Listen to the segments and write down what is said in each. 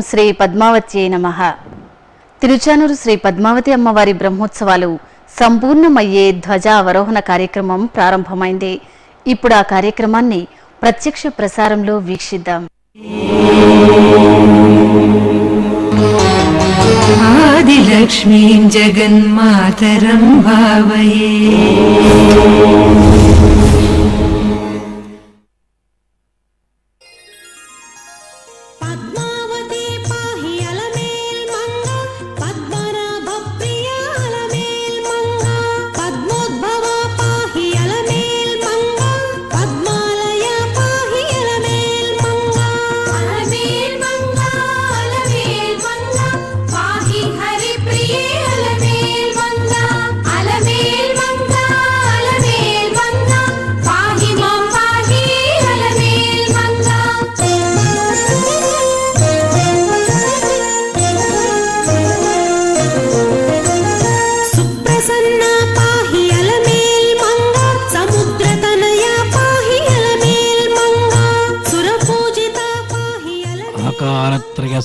శ్రీ పద్మావతి నమః. తిరుచానూరు శ్రీ పద్మావతి అమ్మవారి బ్రహ్మోత్సవాలు సంపూర్ణమయ్యే ధ్వజావరోహణ కార్యక్రమం ప్రారంభమైంది. ఇప్పుడు ఆ కార్యక్రమాన్ని ప్రత్యక్ష ప్రసారంలో వీక్షిద్దాం. ఆదిలక్ష్మీం జగన్మాతరం భావయే.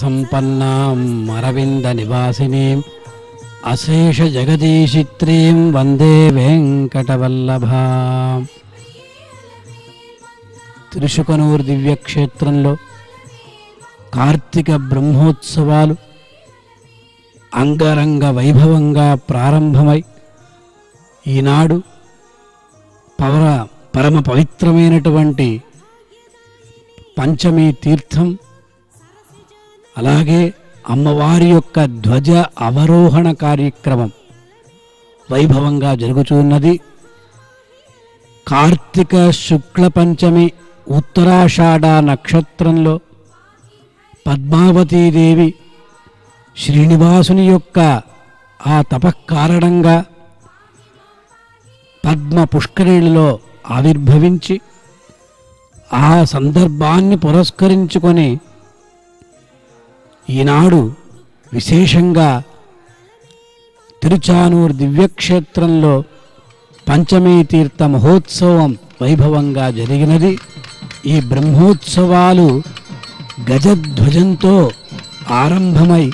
సంపన్నాం అరవింద నివాసినీం అశేష జగదీశిత్రీం వందే వెంకటవల్లభాం. తిరుచుకనూరు దివ్యక్షేత్రంలో కార్తీక బ్రహ్మోత్సవాలు అంగరంగ వైభవంగా ప్రారంభమై ఈనాడు పరమ పవిత్రమైనటువంటి పంచమీ తీర్థం, అలాగే అమ్మవారి యొక్క ధ్వజ అవరోహణ కార్యక్రమం వైభవంగా జరుగుతున్నది. కార్తీక శుక్ల పంచమి ఉత్తరాషాఢ నక్షత్రంలో పద్మావతీదేవి శ్రీనివాసుని యొక్క ఆ తపఃకారణంగా పద్మ పుష్కరిణిలో ఆవిర్భవించి ఆ సందర్భాన్ని పురస్కరించుకొని ఈనాడు విశేషంగా తిరుచానూరు దివ్యక్షేత్రంలో పంచమీ తీర్థ మహోత్సవం వైభవంగా జరిగినది. ఈ బ్రహ్మోత్సవాలు గజధ్వజంతో ఆరంభమై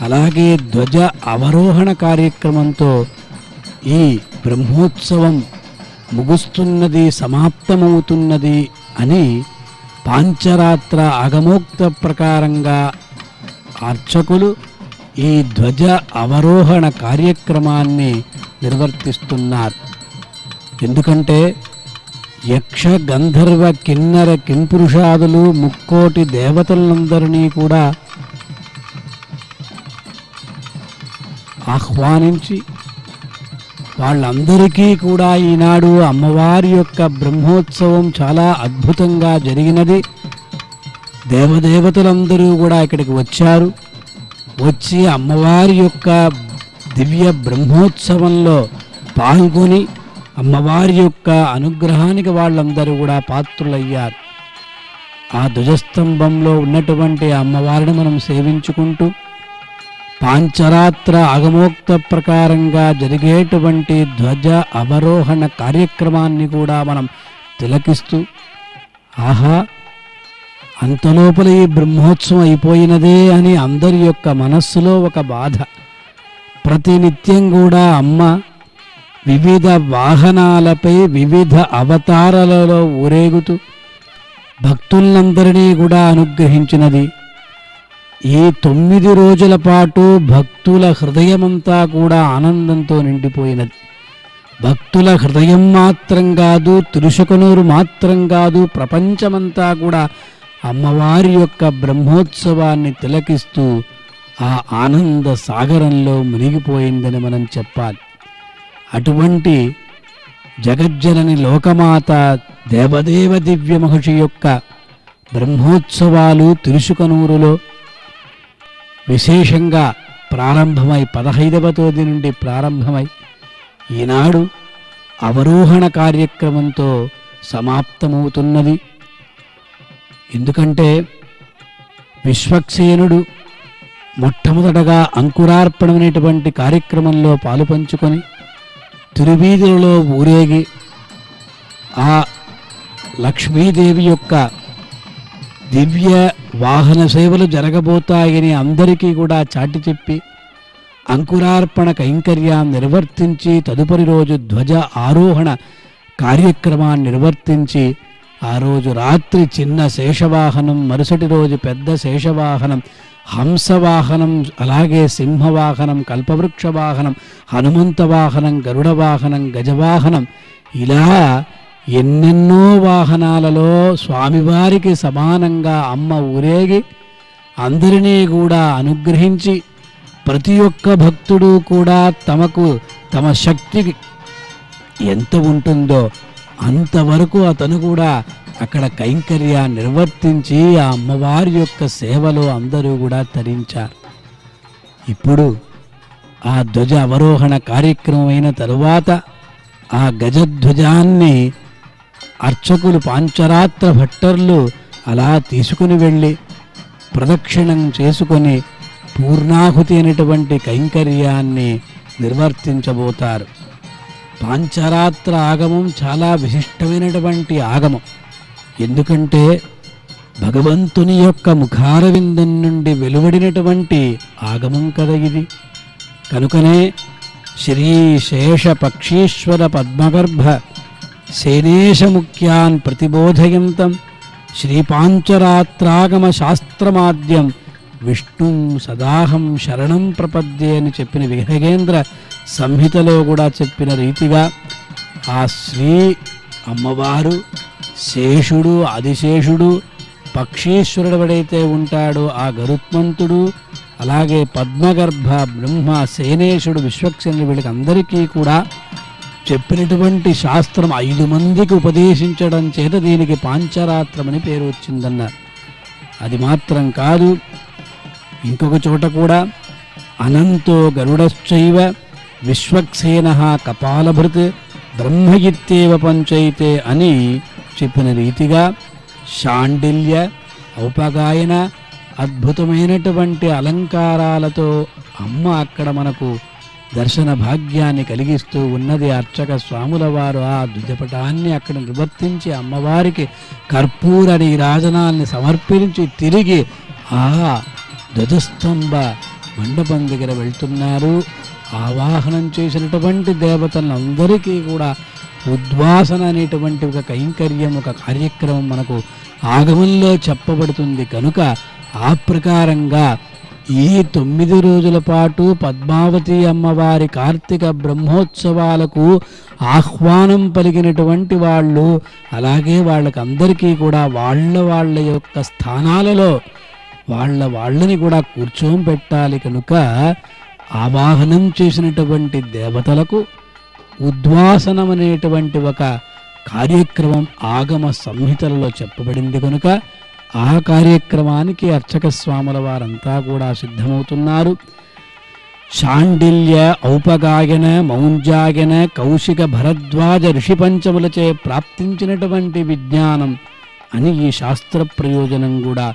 అలాగే ధ్వజ అవరోహణ కార్యక్రమంతో ఈ బ్రహ్మోత్సవం ముగుస్తున్నది, సమాప్తమవుతున్నది అని పాంచరాత్ర ఆగమోక్త ప్రకారంగా అర్చకులు ఈ ధ్వజ అవరోహణ కార్యక్రమాన్ని నిర్వర్తిస్తున్నారు. ఎందుకంటే యక్ష గంధర్వ కిన్నర కింపురుషాదులు ముక్కోటి దేవతలందరినీ కూడా ఆహ్వానించి వాళ్ళందరికీ కూడా ఈనాడు అమ్మవారి యొక్క బ్రహ్మోత్సవం చాలా అద్భుతంగా జరిగినది. దేవదేవతలందరూ కూడా ఇక్కడికి వచ్చారు. వచ్చి అమ్మవారి యొక్క దివ్య బ్రహ్మోత్సవంలో పాల్గొని అమ్మవారి యొక్క అనుగ్రహానికి వాళ్ళందరూ కూడా పాత్రులయ్యారు. ఆ ధ్వజస్తంభంలో ఉన్నటువంటి అమ్మవారిని మనం సేవించుకుంటూ పాంచరాత్ర ఆగమోక్త ప్రకారంగా జరిగేటువంటి ధ్వజ అవరోహణ కార్యక్రమాన్ని కూడా మనం తిలకిస్తూ ఆహా, అంతలోపల ఈ బ్రహ్మోత్సవం అయిపోయినదే అని అందరి యొక్క మనస్సులో ఒక బాధ. ప్రతినిత్యం కూడా అమ్మ వివిధ వాహనాలపై వివిధ అవతారాలలో ఊరేగుతూ భక్తులందరినీ కూడా అనుగ్రహించినది. ఈ 9 రోజుల పాటు భక్తుల హృదయమంతా కూడా ఆనందంతో నిండిపోయినది. భక్తుల హృదయం మాత్రం కాదు, తిరుచుకనూరు మాత్రం కాదు, ప్రపంచమంతా కూడా అమ్మవారి యొక్క బ్రహ్మోత్సవాన్ని తిలకిస్తూ ఆ ఆనంద సాగరంలో మునిగిపోయిందని మనం చెప్పాలి. అటువంటి జగజ్జనని లోకమాత దేవదేవ దివ్య మహర్షి యొక్క బ్రహ్మోత్సవాలు తిరుచుకనూరులో విశేషంగా ప్రారంభమై 15వ తేదీ నుండి ప్రారంభమై ఈనాడు అవరోహణ కార్యక్రమంతో సమాప్తమవుతున్నది. ఎందుకంటే విశ్వక్సేనుడు మొట్టమొదటగా అంకురార్పణమైనటువంటి కార్యక్రమంలో పాలుపంచుకొని తిరువీధులలో ఊరేగి ఆ లక్ష్మీదేవి యొక్క దివ్య వాహన సేవలు జరగబోతాయని అందరికీ కూడా చాటి చెప్పి అంకురార్పణ కైంకర్యాన్ని నిర్వర్తించి తదుపరి రోజు ధ్వజ ఆరోహణ కార్యక్రమాన్ని నిర్వర్తించి ఆ రోజు రాత్రి చిన్న శేషవాహనం, మరుసటి రోజు పెద్ద శేషవాహనం, హంసవాహనం, అలాగే సింహవాహనం, కల్పవృక్ష వాహనం, హనుమంత వాహనం, గరుడ వాహనం, గజవాహనం, ఇలా ఎన్నెన్నో వాహనాలలో స్వామివారికి సమానంగా అమ్మ ఊరేగి అందరినీ కూడా అనుగ్రహించి ప్రతి ఒక్క భక్తుడు కూడా తమ శక్తి ఎంత ఉంటుందో అంతవరకు అతను కూడా అక్కడ కైంకర్యాన్ని నిర్వర్తించి ఆ అమ్మవారి యొక్క సేవలో అందరూ కూడా తరించారు. ఇప్పుడు ఆ ధ్వజ అవరోహణ కార్యక్రమం అయిన తరువాత ఆ గజధ్వజాన్ని అర్చకులు పాంచరాత్ర భట్టర్లు అలా తీసుకుని వెళ్ళి ప్రదక్షిణం చేసుకొని పూర్ణాహుతి అనేటువంటి కైంకర్యాన్ని నిర్వర్తించబోతారు. పాంచరాత్ర ఆగమం చాలా విశిష్టమైనటువంటి ఆగమం. ఎందుకంటే భగవంతుని యొక్క ముఖారవిందం నుండి వెలువడినటువంటి ఆగమం కదా ఇది. కనుకనే శ్రీ శేష పక్షీశ్వర పద్మగర్భ సేనేశముఖ్యాన్ ప్రతిబోధయంతం శ్రీపాంచరాత్రాగమ శాస్త్రమాద్యం విష్ణుం సదాహం శరణం ప్రపద్యే అని చెప్పిన విహగేంద్ర సంహితలో కూడా చెప్పిన రీతిగా ఆ శ్రీ అమ్మవారు శేషుడు, ఆదిశేషుడు, పక్షీశ్వరుడెవడైతే ఉంటాడో ఆ గరుత్మంతుడు, అలాగే పద్మగర్భ బ్రహ్మ, సేనేశుడు, విశ్వక్సేనుడు, వీళ్ళకి అందరికీ కూడా చెప్పినటువంటి శాస్త్రం 5 మందికి ఉపదేశించడం చేత దీనికి పాంచరాత్రం అని పేరు వచ్చిందన్నారు. అది మాత్రం కాదు, ఇంకొక చోట కూడా అనంతో గరుడశ్చైవ విశ్వక్సేన కపాలభృత్ బ్రహ్మయిత్యేవ పంచైతే అని చెప్పిన రీతిగా శాండిల్య ఔపగాయన అద్భుతమైనటువంటి అలంకారాలతో అమ్మ అక్కడ మనకు దర్శన భాగ్యాన్ని కలిగిస్తూ ఉన్నది. అర్చక స్వాముల వారు ఆ ధ్వజపటాన్ని అక్కడ నిర్వర్తించి అమ్మవారికి కర్పూర నీరాజనాల్ని సమర్పించి తిరిగి ఆ ధ్వజస్తంభ మండపం దగ్గర వెళ్తున్నారు. ఆవాహనం చేసినటువంటి దేవతలందరికీ కూడా ఉద్వాసన అనేటువంటి ఒక కైంకర్యం, ఒక కార్యక్రమం మనకు ఆగమంలో చెప్పబడుతుంది. కనుక ఆ ప్రకారంగా ఈ 9 రోజుల పాటు పద్మావతి అమ్మవారి కార్తీక బ్రహ్మోత్సవాలకు ఆహ్వానం పలికినటువంటి వాళ్ళు, అలాగే వాళ్ళకందరికీ కూడా వాళ్ళ యొక్క స్థానాలలో వాళ్ళని కూడా కూర్చోబెట్టాలి. కనుక ఆవాహనం చేసినటువంటి దేవతలకు ఉద్వాసనం అనేటువంటి ఒక కార్యక్రమం ఆగమ సంహితలలో చెప్పబడింది. కనుక ఆ కార్యక్రమానికి అర్చక స్వాముల వారంతా కూడా సిద్ధమవుతున్నారు. శాండిల్య ఔపగాయన మౌంజాయన కౌశిక భరద్వాజ ఋషి పంచములచే ప్రాప్తించినటువంటి విజ్ఞానం అని ఈ శాస్త్ర ప్రయోజనం కూడా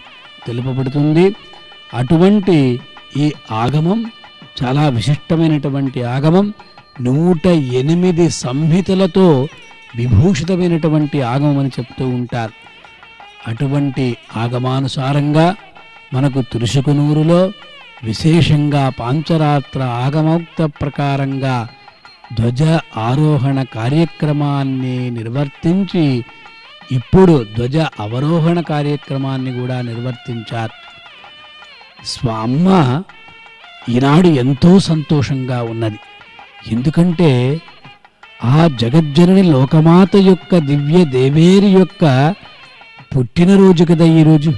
తెలుపబడుతుంది. అటువంటి ఈ ఆగమం చాలా విశిష్టమైనటువంటి ఆగమం. 108 సంహితలతో విభూషితమైనటువంటి ఆగమం అని చెప్తూ ఉంటారు. అటువంటి ఆగమానుసారంగా మనకు తురుసుకునూరులో విశేషంగా పాంచరాత్ర ఆగమోక్త ప్రకారంగా ధ్వజ ఆరోహణ కార్యక్రమాన్ని నిర్వర్తించి ఇప్పుడు ధ్వజ అవరోహణ కార్యక్రమాన్ని కూడా నిర్వర్తించారు. స్వామ్మ ఈనాడు ఎంతో సంతోషంగా ఉన్నది. ఎందుకంటే ఆ జగజ్జనని లోకమాత యొక్క దివ్య దేవేరి యొక్క పుట్టినరోజు కదా ఈరోజు,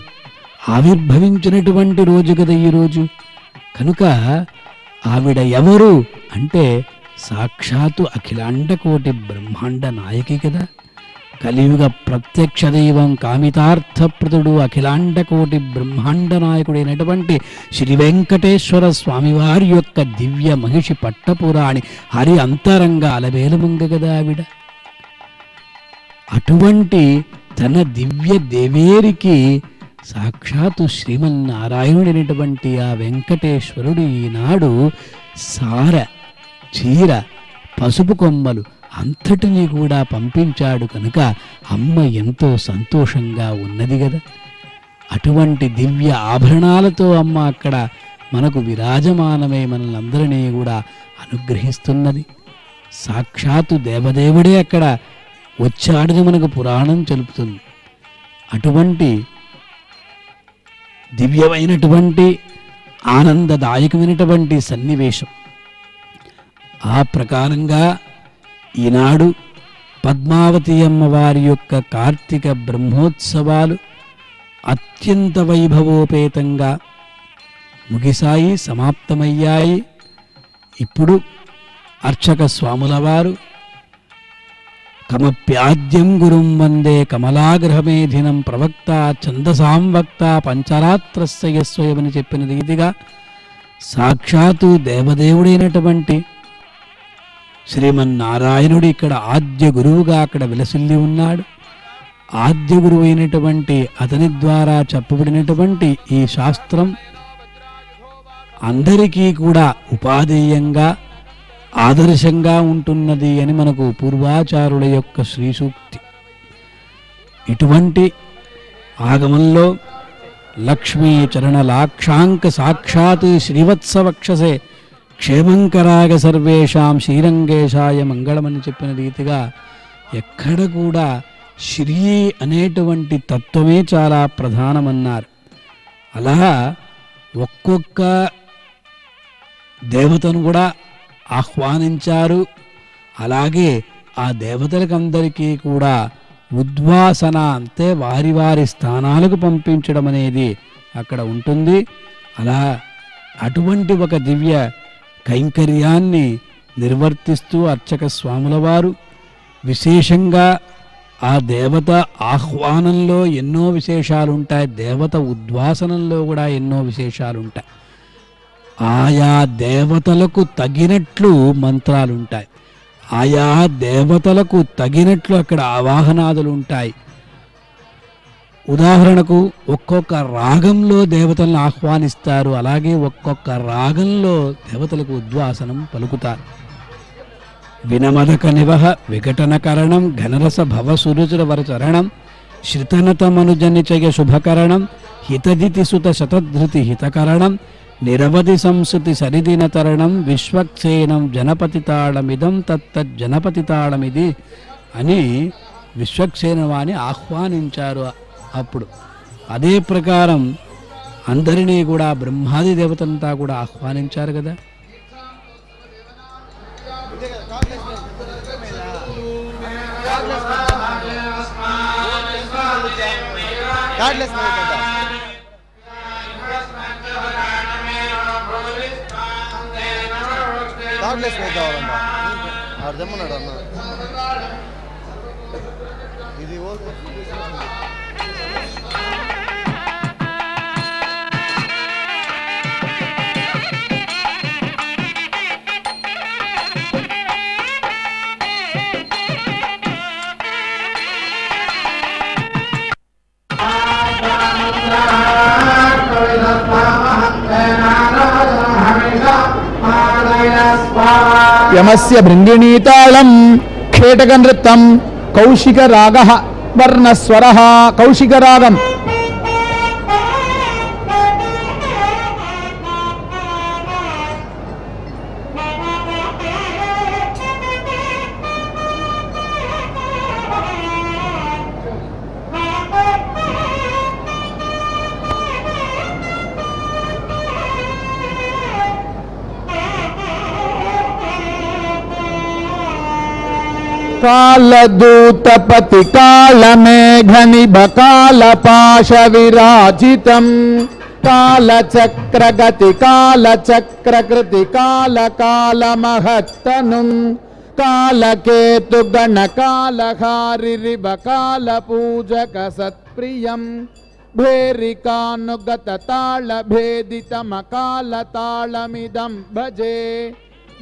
ఆవిర్భవించినటువంటి రోజు కదా ఈరోజు. కనుక ఆవిడ ఎవరు అంటే సాక్షాత్తు అఖిలాండకోటి బ్రహ్మాండ నాయకి కదా. కలియుగ ప్రత్యక్ష దైవం, కామితార్థప్రదుడు, అఖిలాండకోటి బ్రహ్మాండ నాయకుడైనటువంటి శ్రీ వెంకటేశ్వర స్వామివారి యొక్క దివ్య మహిషి పట్టపురాణి హరి అంతరంగ అలవేలుమంగ కదా ఆవిడ. అటువంటి తన దివ్య దేవేరికి సాక్షాత్తు శ్రీమన్నారాయణుడైనటువంటి ఆ వెంకటేశ్వరుడు ఈనాడు సార, చీర, పసుపు కొమ్మలు అంతటినీ కూడా పంపించాడు. కనుక అమ్మ ఎంతో సంతోషంగా ఉన్నది కదా. అటువంటి దివ్య ఆభరణాలతో అమ్మ అక్కడ మనకు విరాజమానమై మనల్ని అందరినీ కూడా అనుగ్రహిస్తున్నది. సాక్షాత్తు దేవదేవుడే అక్కడ వచ్చాడని మనకు పురాణం తెలుపుతుంది. అటువంటి దివ్యమైనటువంటి ఆనందదాయకమైనటువంటి సన్నివేశం. ఆ ప్రకారంగా ఈనాడు పద్మావతి అమ్మవారి యొక్క కార్తీక బ్రహ్మోత్సవాలు అత్యంత వైభవోపేతంగా ముగిసాయి, సమాప్తమయ్యాయి. ఇప్పుడు అర్చక స్వాముల వారు కమప్యాద్యం గురుం వందే కమలాగ్రహమేధినం ప్రవక్త ఛందసాం వక్త పంచరాత్రస్య యస్వయమని చెప్పిన రీతిగా సాక్షాత్తు దేవదేవుడైనటువంటి శ్రీమన్నారాయణుడు ఇక్కడ ఆద్య గురువుగా అక్కడ విలసిల్లి ఉన్నాడు. ఆద్య గురువు అయినటువంటి అతని ద్వారా చెప్పబడినటువంటి ఈ శాస్త్రం అందరికీ కూడా ఉపాధేయంగా ఆదర్శంగా ఉంటున్నది అని మనకు పూర్వాచారుల యొక్క శ్రీసూక్తి. ఇటువంటి ఆగమంలో లక్ష్మీ చరణ లాక్షాంక సాక్షాత్ శ్రీవత్సవక్షసే క్షేమంకరాగ సర్వేషాం శ్రీరంగేశాయ మంగళమని చెప్పిన రీతిగా ఎక్కడ కూడా శ్రీ అనేటువంటి తత్వమే చాలా ప్రధానమన్నారు. అలా ఒక్కొక్క దేవతను కూడా ఆహ్వానించారు. అలాగే ఆ దేవతలకందరికీ కూడా ఉద్వాసన అంటే వారి వారి స్థానాలకు పంపించడం అనేది అక్కడ ఉంటుంది. అలా అటువంటి ఒక దివ్య కైంకర్యాన్ని నిర్వర్తిస్తూ అర్చక స్వాముల వారు విశేషంగా ఆ దేవత ఆహ్వానంలో ఎన్నో విశేషాలుంటాయి, దేవత ఉద్వాసనంలో కూడా ఎన్నో విశేషాలుంటాయి. ఆయా దేవతలకు తగినట్లు మంత్రాలుంటాయి, ఆయా దేవతలకు తగినట్లు అక్కడ ఆవాహనాదులు ఉంటాయి. ఉదాహరణకు ఒక్కొక్క రాగంలో దేవతలను ఆహ్వానిస్తారు, అలాగే ఒక్కొక్క రాగంలో దేవతలకు ఉద్వాసనం పలుకుతారు. వినమదక నివహ విఘటనకరణం ఘనరస భవసురుచుర వరచరణం శ్రితనతమనుజనిచయ శుభకరణం హితదితి సుత శతధృతి హితకరణం నిరవధి సంస్కృతి సరిదినతరణం విశ్వక్సేనం జనపతితాళమిదం తత్తజ్జనపతితాళమిది అని విశ్వక్సేన వాణి ఆహ్వానించారు. అప్పుడు అదే ప్రకారం అందరినీ కూడా బ్రహ్మాది దేవతంతా కూడా ఆహ్వానించారు కదా. అర్థమన్నాడు అన్న ఇది యమస్య భృంగిణీతాళం ఖేటక నృత్తం కౌశిక రాగ వర్ణస్వర కౌశిక రాగం. కాలదూతపతి కాళమేఘనిభ కాళపాశ విరాజితం కాళచక్రగతి కాళచక్రకృతి కాళకాళమహత్తనుం కాళకేతుగణ కాళహారిరివ కాళపూజక సత్ప్రియం భేరికానుగత తాళభేదితమకాళతాళమిదం భజే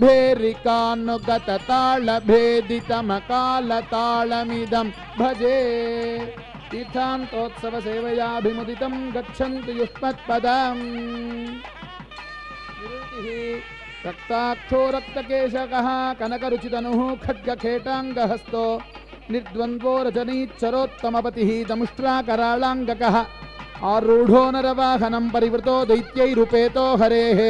భేరికానుగత తాళభేదితమకాళతాళమిదం భజే. తీర్థాంతోత్సవ సేవయాభిముదితం గచ్చन्तు యుష్మత్పదం. రక్తాక్షో రక్తకేశకః కనకరుచితనుః ఖడ్గఖేటాంగహస్తో నిర్ద్వంద్వో రజనీచ్చరోత్తమపతిః దముష్ట్రాకరాళాంగకః आरूढ़ो नरवाहनं परिवृतो दैत्यैरुपेतो हरेः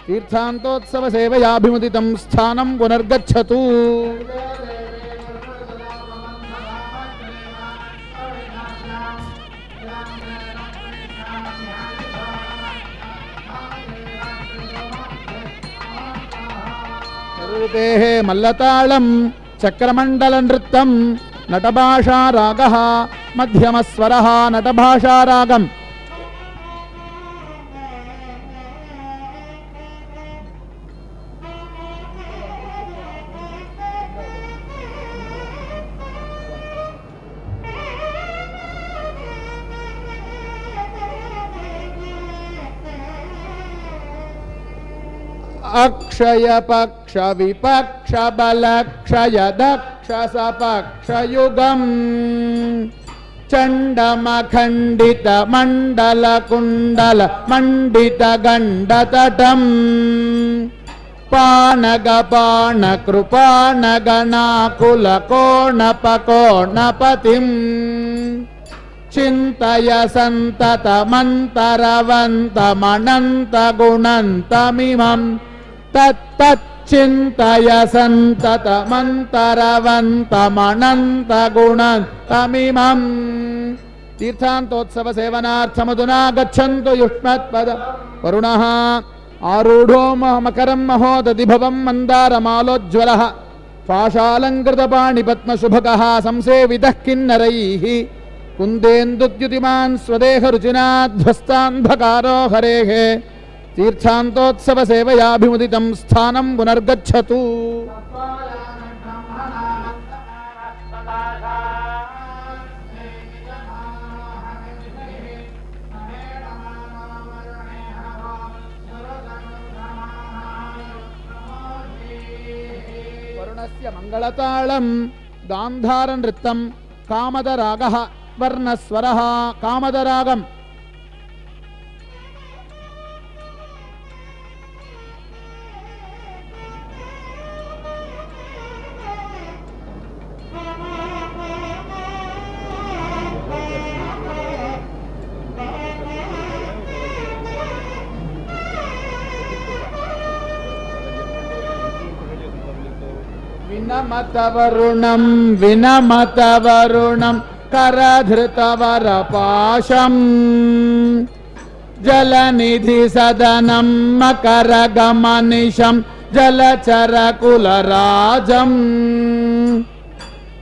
तीर्थान्तोत्सव सेवयाभिमुदितं स्थानं पुनर्गच्छतु। मल्लताళం చక్రమండల నృత్తం నటభాషా రాగః మధ్యమస్వరః నటభాషా రాగం अक्षय पक्ष विपक्ष बल क्षय दक्ष सपक्ष युगम चंडमखंडित मंडल कुंडल मंडित गंडतटम पाणग पाण कृपाण गणाकुल कोणपकोणपतिम चिंतय संततमन्तरवन्तमनन्त गुणन्तमिमम् तत्तच्चिन्तय सन्ततमन्तरवन्तमनन्त गुणन्तमिमम्। तीर्थान्तोत्सव सेवनार्थमधुना गच्छन्तु युष्मत्पद वरुणः आरूढो मकरं महोदधिभवं मन्दारमालोज्ज्वलः पाशालङ्कृतपाणिपद्मशुभगः संसेवितः किन्नरैः कुन्देन्दुद्युतिमान् स्वदेहरुचिनाध्वस्तान्धकारो हरेः तीर्थान्तोत्सव सेवयाभिमुदितं स्थानं पुनर्गच्छतु। वरुणस्य मङ्गलताళं गान्धारनृत्तं कामदरागः वर्णस्वरः कामदरागम् विनमतवरुणं विनमतवरुणं करधृतवरपाशम् जलनिधिसदनं मकरगमनिशं जलचरकुलराजम्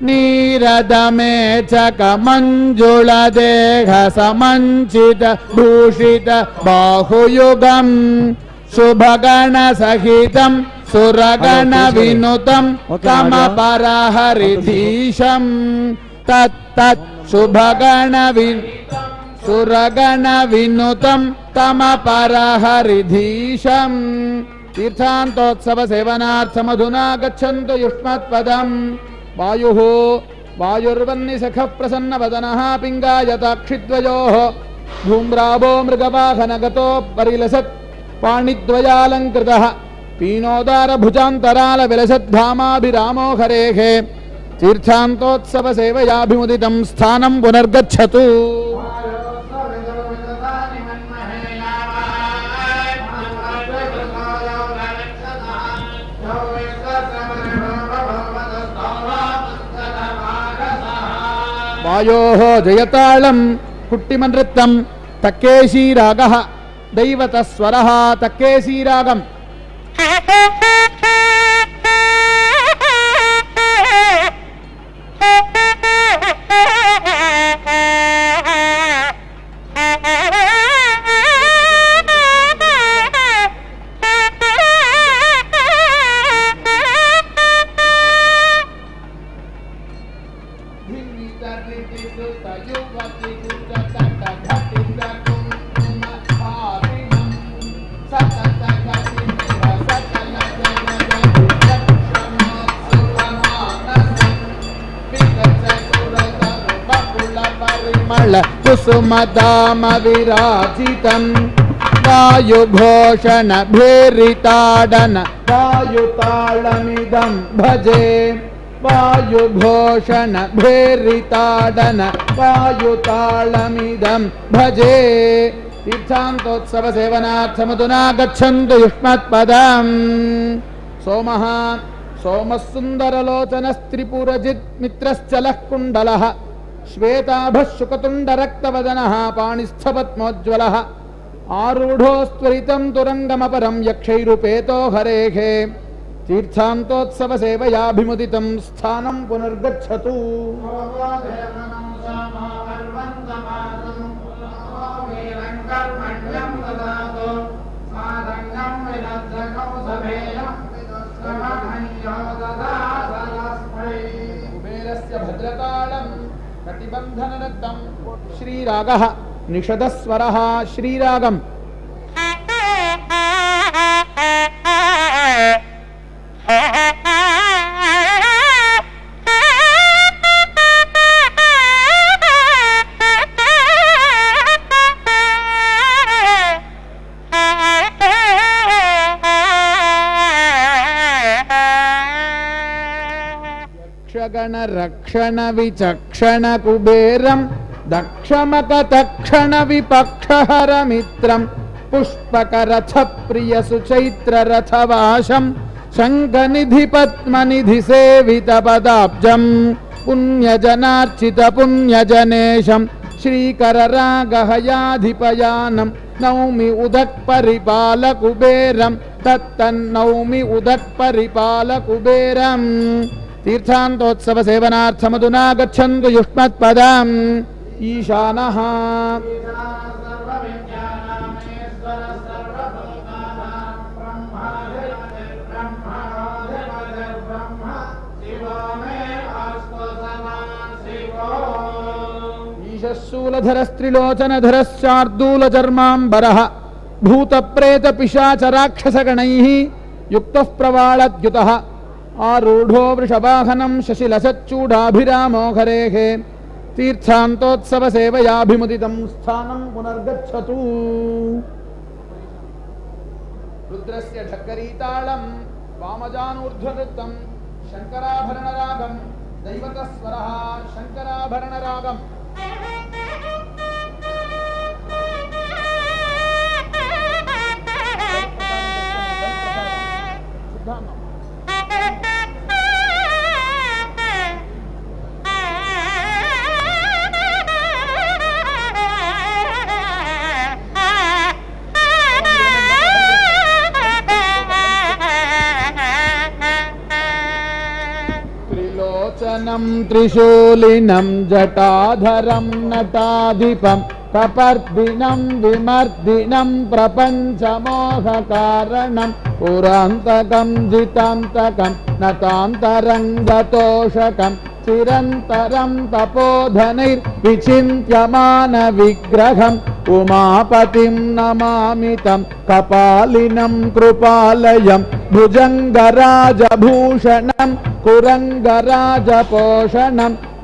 नीरदमेचकमञ्जुलदेहसमञ्चित भूषित बाहुयुगम् शुभगणसहितं सुरगण विनुतं कमपरहरिधीशं तत्तत् शुभगण सुरगण विनुतं कमपरहरिधीशं। तीर्थान्तोत्सव सेवनार्थमधुना गच्छन्तु युष्मत्पदं वायुः वायुर्वन्निसखः प्रसन्नवदनः पिङ्गायताक्षिद्वयोः धूम्रावो मृगवाहनगतो परिलसत् पाणिद्वयालङ्कृतः पीनोदार भुजान्तराल विलसद्धामाभिरामो हरेः तीर्थान्तोत्सव सेवयाभिमुदितं स्थानं पुनर्गच्छतु। वायोः जयताళं कुट्टिमनृत्तं तक्केशीरागः दैवतस्वरः तक्केशीरागम् कुसुमदाम विराजितं वायुघोषण भेरिताडन वायुताళमिदं भजे वायुघोषण भेरिताडन वायुतालमिदं भजे तीर्थान्तोत्सव सेवनार्थमधुना गच्छन्तु युष्मत्पदम् सोमः सोमः सुन्दरलोचनस्त्रिपुरजित् मित्रश्चलः कुण्डलः श्वेताभः शुकतुण्डरक्तवदनः पाणिस्थपद्मोज्ज्वलः आरूढोस्त्वरितं तुरङ्गमपरं यक्षैरुपेतो हरेः तीर्थान्तोत्सव सेवयाभिमुदितं स्थानं पुनर्गच्छतु कुबेरस्य भद्रतालं कटिबन्धनरक्तं श्रीरागः निषदस्वरः श्रीरागम् गण रक्षण विचक्षण कुबेरं दक्षमकतक्षण विपक्षहर मित्रं पुष्पकरथ प्रिय सुचैत्र रथवाशं शङ्खनिधि पद्मनिधि सेवित पदाब्जं पुण्यजनार्चित पुण्यजनेशं श्रीकर रागहयाधिपयानं नौमि उदक्परिपाल कुबेरं तत्तन्नौमि उदक्परिपाल कुबेरम् तीर्थान्तोत्सव सेवनार्थमधुना गच्छन्तु युष्मत्पदम् ईशानः ईशशूलधरस्त्रिलोचनधरश्चार्दूलचर्माम्बरः भूतप्रेतपिशाचराक्षसगणैः युक्तः प्रवाळद्युतः आरूढो वृषवाहनं शशिलसच्चूडाभिरामो हरेः तीर्थान्तोत्सव सेवयाभिमुदितं स्थानं पुनर्गच्छतु रुद्रस्य ढक्करीतालं वामजानूर्ध्वनृत्तं शङ्कराभरणरागं दैवतस्वरः शङ्कराभरणरागम् त्रिलोचनं त्रिशूलिनं जटाधरं नटाधिपं कपर्दिनं विमर्दिनं प्रपञ्चमोहकारणं पुरान्तकं जितान्तकं नतान्तरङ्गतोषकं चिरन्तरं तपोधनैर्विचिन्त्यमानविग्रहम् उमापतिं नमामि तं कपालिनं कृपालयं भुजङ्गराजभूषणं कुरङ्गराजपोषणं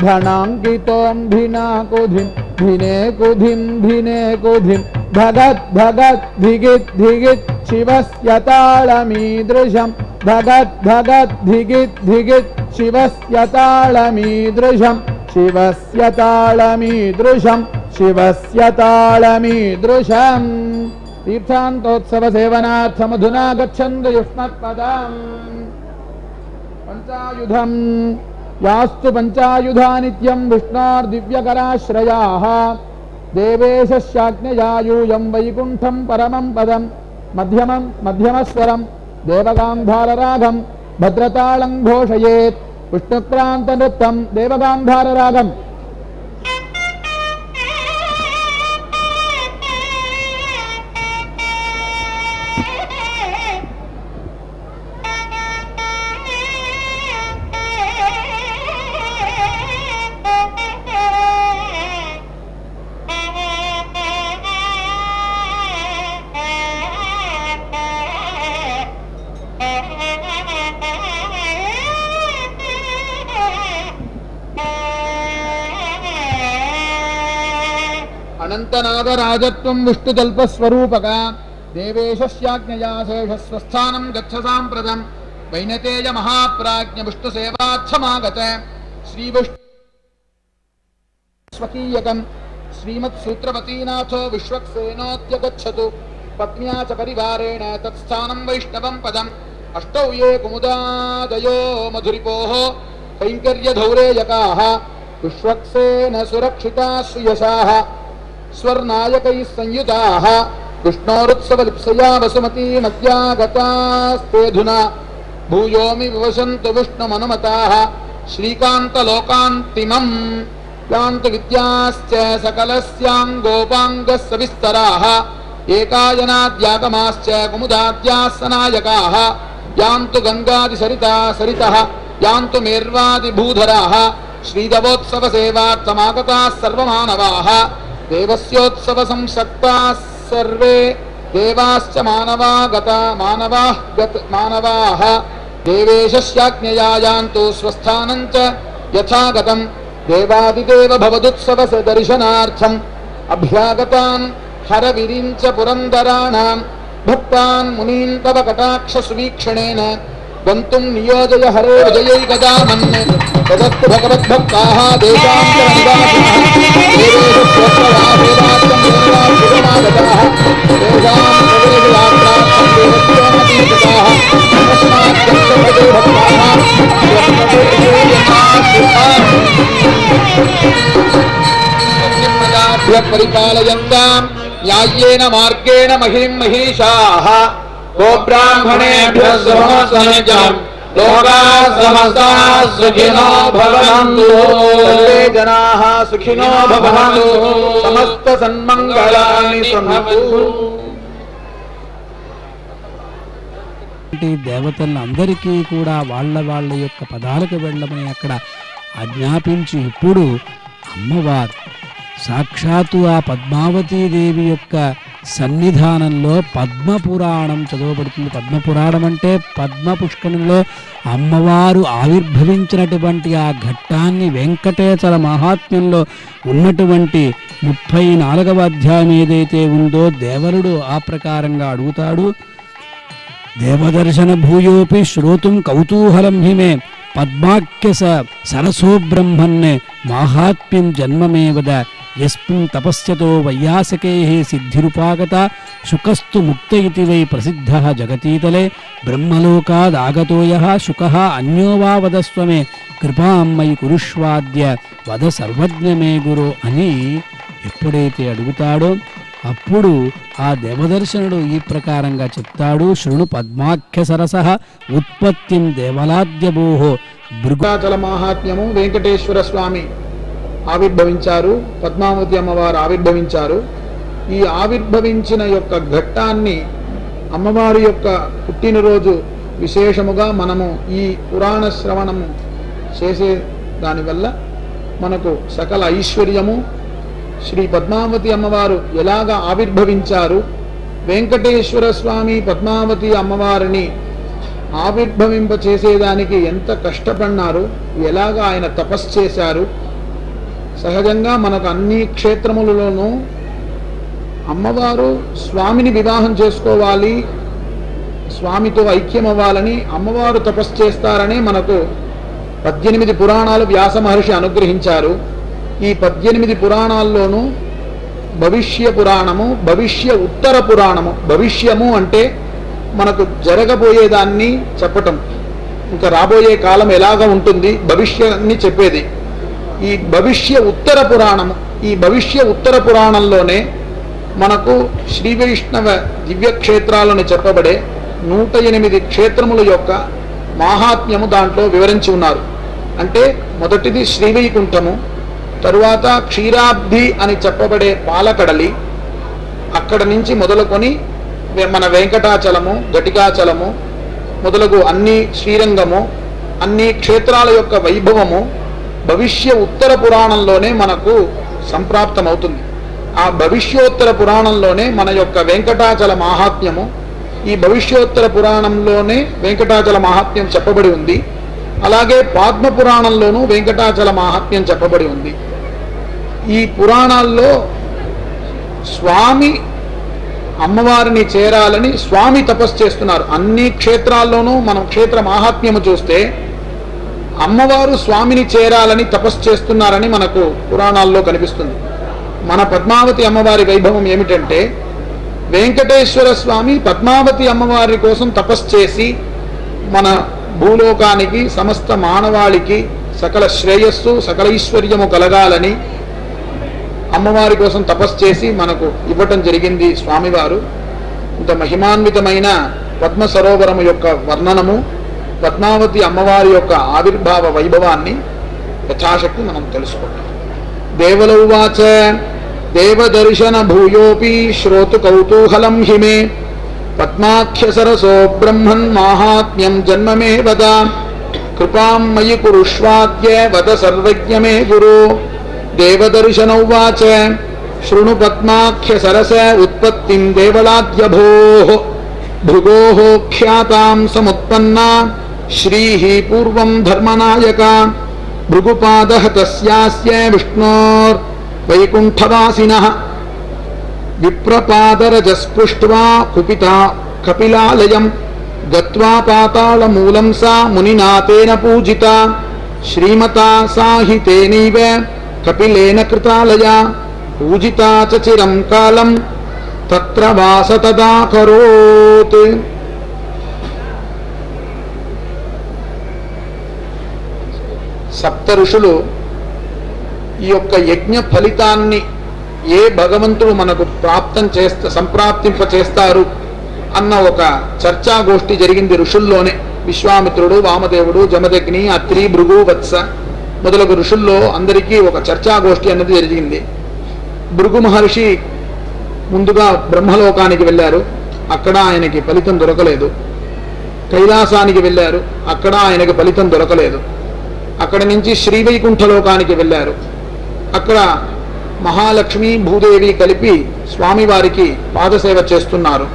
धनाङ्कितोऽम्भिनाकुधिं धिनेकुधिं धगद् शिवस्य ताळमीदृशं धगद् शिवस्य ताळमीदृशं शिवस्य ताळमीदृशम् तीर्थान्तोत्सव सेवनार्थमधुना गच्छन्तु युष्मत्पदम् पञ्चायुधम् यास्तु पञ्चायुधा नित्यं विष्णोर्दिव्यकराश्रयाः देवेशस्याज्ञया यूयं वैकुण्ठं परमं पदं मध्यमस्वरं देवगान्धाररागं भद्रतालं घोषयेत् विष्णुक्रान्तनृत्तं देवगान्धाररागम् अनन्तनागराजत्वं विष्णुतल्पस्वरूपक देवेशस्याज्ञया शेषस्वस्थानं गच्छ साम्प्रतं वैनतेय महाप्राज्ञ विष्णु सेवार्थमागत श्री विष्णु स्वकीयकं श्रीमत्सूत्रवतीनाथो विश्वक्सेनोऽत्यगच्छतु पत्न्या च परिवारेण तत्स्थानं वैष्णवं पदम् अष्टौ ये कुमुदादयो मधुरिपोः कैङ्कर्यधौरेयकाः विश्वक्सेन सुरक्षिताः सुयशाः स्वर्नायकैः संयुताः विष्णोरुत्सवलिप्सया वसुमतीमत्यागतास्तेऽधुना भूयोमि विवसन्तु विष्णुमनुमताः श्रीकान्तलोकान्तिमम् यान्तु विद्याश्च सकलस्याङ्गोपाङ्गः सविस्तराः एकायनाद्यागमाश्च कुमुदाद्याः सनायकाः यान्तु गङ्गादिसरिता सरितः यान्तु मेर्वादिभूधराः श्रीदवोत्सवसेवार्थमागताः सर्वमानवाः देवस्योत्सवसंसक्ताः सर्वे देवाश्च मानवाः देवेशस्याज्ञया यान्तु स्वस्थानं च यथागतं देवादिदेव भवदुत्सवदर्शनार्थम् अभ्यागतान् हरविरिञ्च पुरन्दराणां भक्तान् मुनीन् तव कटाक्षसुवीक्षणेन गन्तुं नियोजय हरे विजयैकदामन् तदस्तु भगवद्भक्ताः देशान्तरनिवासिनः देवेषु स्वस्ववासेवार्थं देवाः तेषां प्रवेशयात्रार्थं देवस्योन्नतीकृताः तस्मात् गच्छपदे भक्ताः स्वप्रजाभ्यः परिपालयन्तां न्याय्येन मार्गेण महिं महिषाः गोब्राह्मणेभ्यः समस्तनिजं लोकाः समस्ताः सुखिनो भवन्तु सर्वे जनाः सुखिनो भवन्तु समस्त सन्मङ्गलानि सन्तु దేవతలందరికీ కూడా వాళ్ళ యొక్క పదాలకు వెళ్ళమని అక్కడ ఆజ్ఞాపించి ఇప్పుడు అమ్మవారు సాక్షాత్తు ఆ పద్మావతీదేవి యొక్క సన్నిధానంలో పద్మపురాణం చదవబడుతుంది. పద్మపురాణం అంటే పద్మ పుష్కరంలో అమ్మవారు ఆవిర్భవించినటువంటి ఆ ఘట్టాన్ని వెంకటేశ్వర మహాత్మ్యంలో ఉన్నటువంటి 34వ అధ్యాయం ఏదైతే ఉందో దేవరుడు ఆ ప్రకారంగా అడుగుతాడు. దేవదర్శన భూయోపి శ్రోతుం కౌతూహలం హిమే పద్మాఖ్య సరసో బ్రహ్మన్నే మాహాత్మ్యం జన్మమేవద యస్మిన్ తపస్యతో వైయాసకైః సిద్ధిరుపాగత శుకస్తు ముక్త ఇతి వై ప్రసిద్ధః జగతీతలే బ్రహ్మలోకాదాగతో యః శుకః అన్యో వా వదస్వమే కృపాం మయి కురుష్వాద్య వద సర్వజ్ఞమే గురు అని ఎప్పుడైతే అడుగుతాడో అప్పుడు ఆ దేవదర్శనుడు ఈ ప్రకారంగా చెప్తాడు. శృణు పద్మాఖ్య సరసః ఉత్పత్తిం దేవలాద్యభూః భృగాచల మహాత్మ్యము వెంకటేశ్వర స్వామి ఆవిర్భవించారు, పద్మావతి అమ్మవారు ఆవిర్భవించారు. ఈ ఆవిర్భవించిన యొక్క ఘట్టాన్ని అమ్మవారి యొక్క పుట్టినరోజు విశేషముగా మనము ఈ పురాణ శ్రవణము చేసే దానివల్ల మనకు సకల ఐశ్వర్యము, శ్రీ పద్మావతి అమ్మవారు ఎలాగా ఆవిర్భవించారు, వెంకటేశ్వర స్వామి పద్మావతి అమ్మవారిని ఆవిర్భవింప చేసేదానికి ఎంత కష్టపడినారు, ఎలాగా ఆయన తపస్సు చేశారు. సహజంగా మనకు అన్ని క్షేత్రములలోనూ అమ్మవారు స్వామిని వివాహం చేసుకోవాలి, స్వామితో ఐక్యమవ్వాలని అమ్మవారు తపస్సు చేస్తారనే మనకు 18 పురాణాలు వ్యాస మహర్షి అనుగ్రహించారు. ఈ 18 పురాణాల్లోనూ భవిష్య పురాణము, భవిష్య ఉత్తర పురాణము, భవిష్యము అంటే మనకు జరగబోయేదాన్ని చెప్పటం, ఇంకా రాబోయే కాలం ఎలాగ ఉంటుంది భవిష్యాన్ని చెప్పేది. ఈ భవిష్య ఉత్తర పురాణము, ఈ భవిష్య ఉత్తర పురాణంలోనే మనకు శ్రీ వైష్ణవ దివ్యక్షేత్రాలను చెప్పబడే 108 క్షేత్రముల యొక్క మాహాత్మ్యము దాంట్లో వివరించి ఉన్నారు. అంటే మొదటిది శ్రీవైకుంఠము, తరువాత క్షీరాబ్ది అని చెప్పబడే పాలకడలి, అక్కడ నుంచి మొదలుకొని మన వెంకటాచలము, ఘటికాచలము మొదలగు అన్ని, శ్రీరంగము, అన్ని క్షేత్రాల యొక్క వైభవము భవిష్య ఉత్తర పురాణంలోనే మనకు సంప్రాప్తమవుతుంది. ఆ భవిష్యోత్తర పురాణంలోనే మన యొక్క వెంకటాచల మాహాత్మ్యము, ఈ భవిష్యోత్తర పురాణంలోనే వెంకటాచల మాహాత్మ్యం చెప్పబడి ఉంది. అలాగే పద్మ పురాణంలోనూ వెంకటాచల మాహాత్మ్యం చెప్పబడి ఉంది. ఈ పురాణాల్లో స్వామి అమ్మవారిని చేరాలని స్వామి తపస్సు చేస్తున్నారు. అన్ని క్షేత్రాల్లోనూ మనం క్షేత్ర మాహాత్మ్యము చూస్తే అమ్మవారు స్వామిని చేరాలని తపస్సు చేస్తున్నారని మనకు పురాణాల్లో కనిపిస్తుంది. మన పద్మావతి అమ్మవారి వైభవం ఏమిటంటే, వెంకటేశ్వర స్వామి పద్మావతి అమ్మవారి కోసం తపస్సు చేసి మన భూలోకానికి సమస్త మానవాళికి సకల శ్రేయస్సు సకల ఐశ్వర్యము కలగాలని అమ్మవారి కోసం తపస్సు చేసి మనకు ఇవ్వటం జరిగింది స్వామివారు. ఇంత మహిమాన్వితమైన పద్మ సరోవరము యొక్క వర్ణనము, పద్మావతి అమ్మవారి యొక్క ఆవిర్భావ వైభవాన్ని యథాశక్తి మనం తెలుసుకుంటాం. దేవలౌవాచ దేవదర్శన భూయోపి శ్రోతు కౌతూహలం హిమే పద్మాఖ్య సరసో బ్రహ్మన్ మాహాత్మ్యం జన్మ మే వద కృపాం మయి కురుష్వాద్య వద సర్వజ్ఞమే గురు. దేవదర్శనౌవాచ శృణు పద్మాఖ్య సరస ఉత్పత్తిం దేవలాద్యభోః భృగోః ఖ్యాతాం సముత్పన్నా శ్రీః పూర్వం ధర్మనాయక భృగుపాదః తస్యాస్య విష్ణోర్ వైకుంఠవాసినః విప్రపాదరజస్పృష్ట్వా కుపితా కపిలాలయం గత్వా పాతాళమూలం సా మునినా తేన పూజితా శ్రీమతా సాహితేనైవ కపిలేన కృతాలయా పూజితా చ చిరం కాలం తత్ర వాస తదాకరోత్. సప్త ఋషులు ఈ యొక్క యజ్ఞ ఫలితాన్ని ఏ భగవంతుడు మనకు సంప్రాప్తింప చేస్తారు అన్న ఒక చర్చాగోష్ఠి జరిగింది ఋషుల్లోనే. విశ్వామిత్రుడు, వామదేవుడు, జమదగ్ని, అత్రి, భృగు, వత్స మొదలగు ఋషుల్లో అందరికీ ఒక చర్చాగోష్ఠి అన్నది జరిగింది. భృగు మహర్షి ముందుగా బ్రహ్మలోకానికి వెళ్ళారు, అక్కడ ఆయనకి ఫలితం దొరకలేదు. కైలాసానికి వెళ్ళారు, అక్కడ ఆయనకి ఫలితం దొరకలేదు. అక్కడి నుంచి శ్రీవైకుంఠలోకానికి వెళ్ళారు, అక్కడ మహాలక్ష్మి భూదేవి కలిపి స్వామివారికి పాదసేవ చేస్తున్నారు.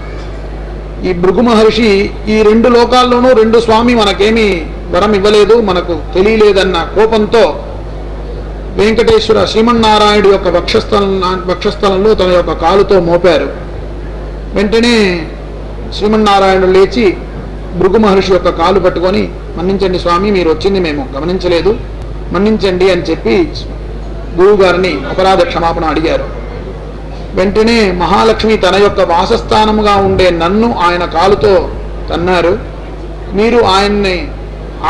ఈ భృగు మహర్షి ఈ రెండు లోకాల్లోనూ రెండు స్వామి మనకేమీ వరం ఇవ్వలేదు, మనకు తెలియలేదన్న కోపంతో వెంకటేశ్వర శ్రీమన్నారాయణుడి యొక్క వక్షస్థలంలో తన యొక్క కాలుతో మోపారు. వెంటనే శ్రీమన్నారాయణుడు లేచి భృగు మహర్షి యొక్క కాలు పట్టుకొని, మన్నించండి స్వామి, మీరు వచ్చింది మేము గమనించలేదు, మన్నించండి అని చెప్పి గురువు గారిని అపరాధ క్షమాపణ అడిగారు. వెంటనే మహాలక్ష్మి తన యొక్క వాసస్థానముగా ఉండే నన్ను ఆయన కాలుతో తన్నారు. మీరు ఆయన్ని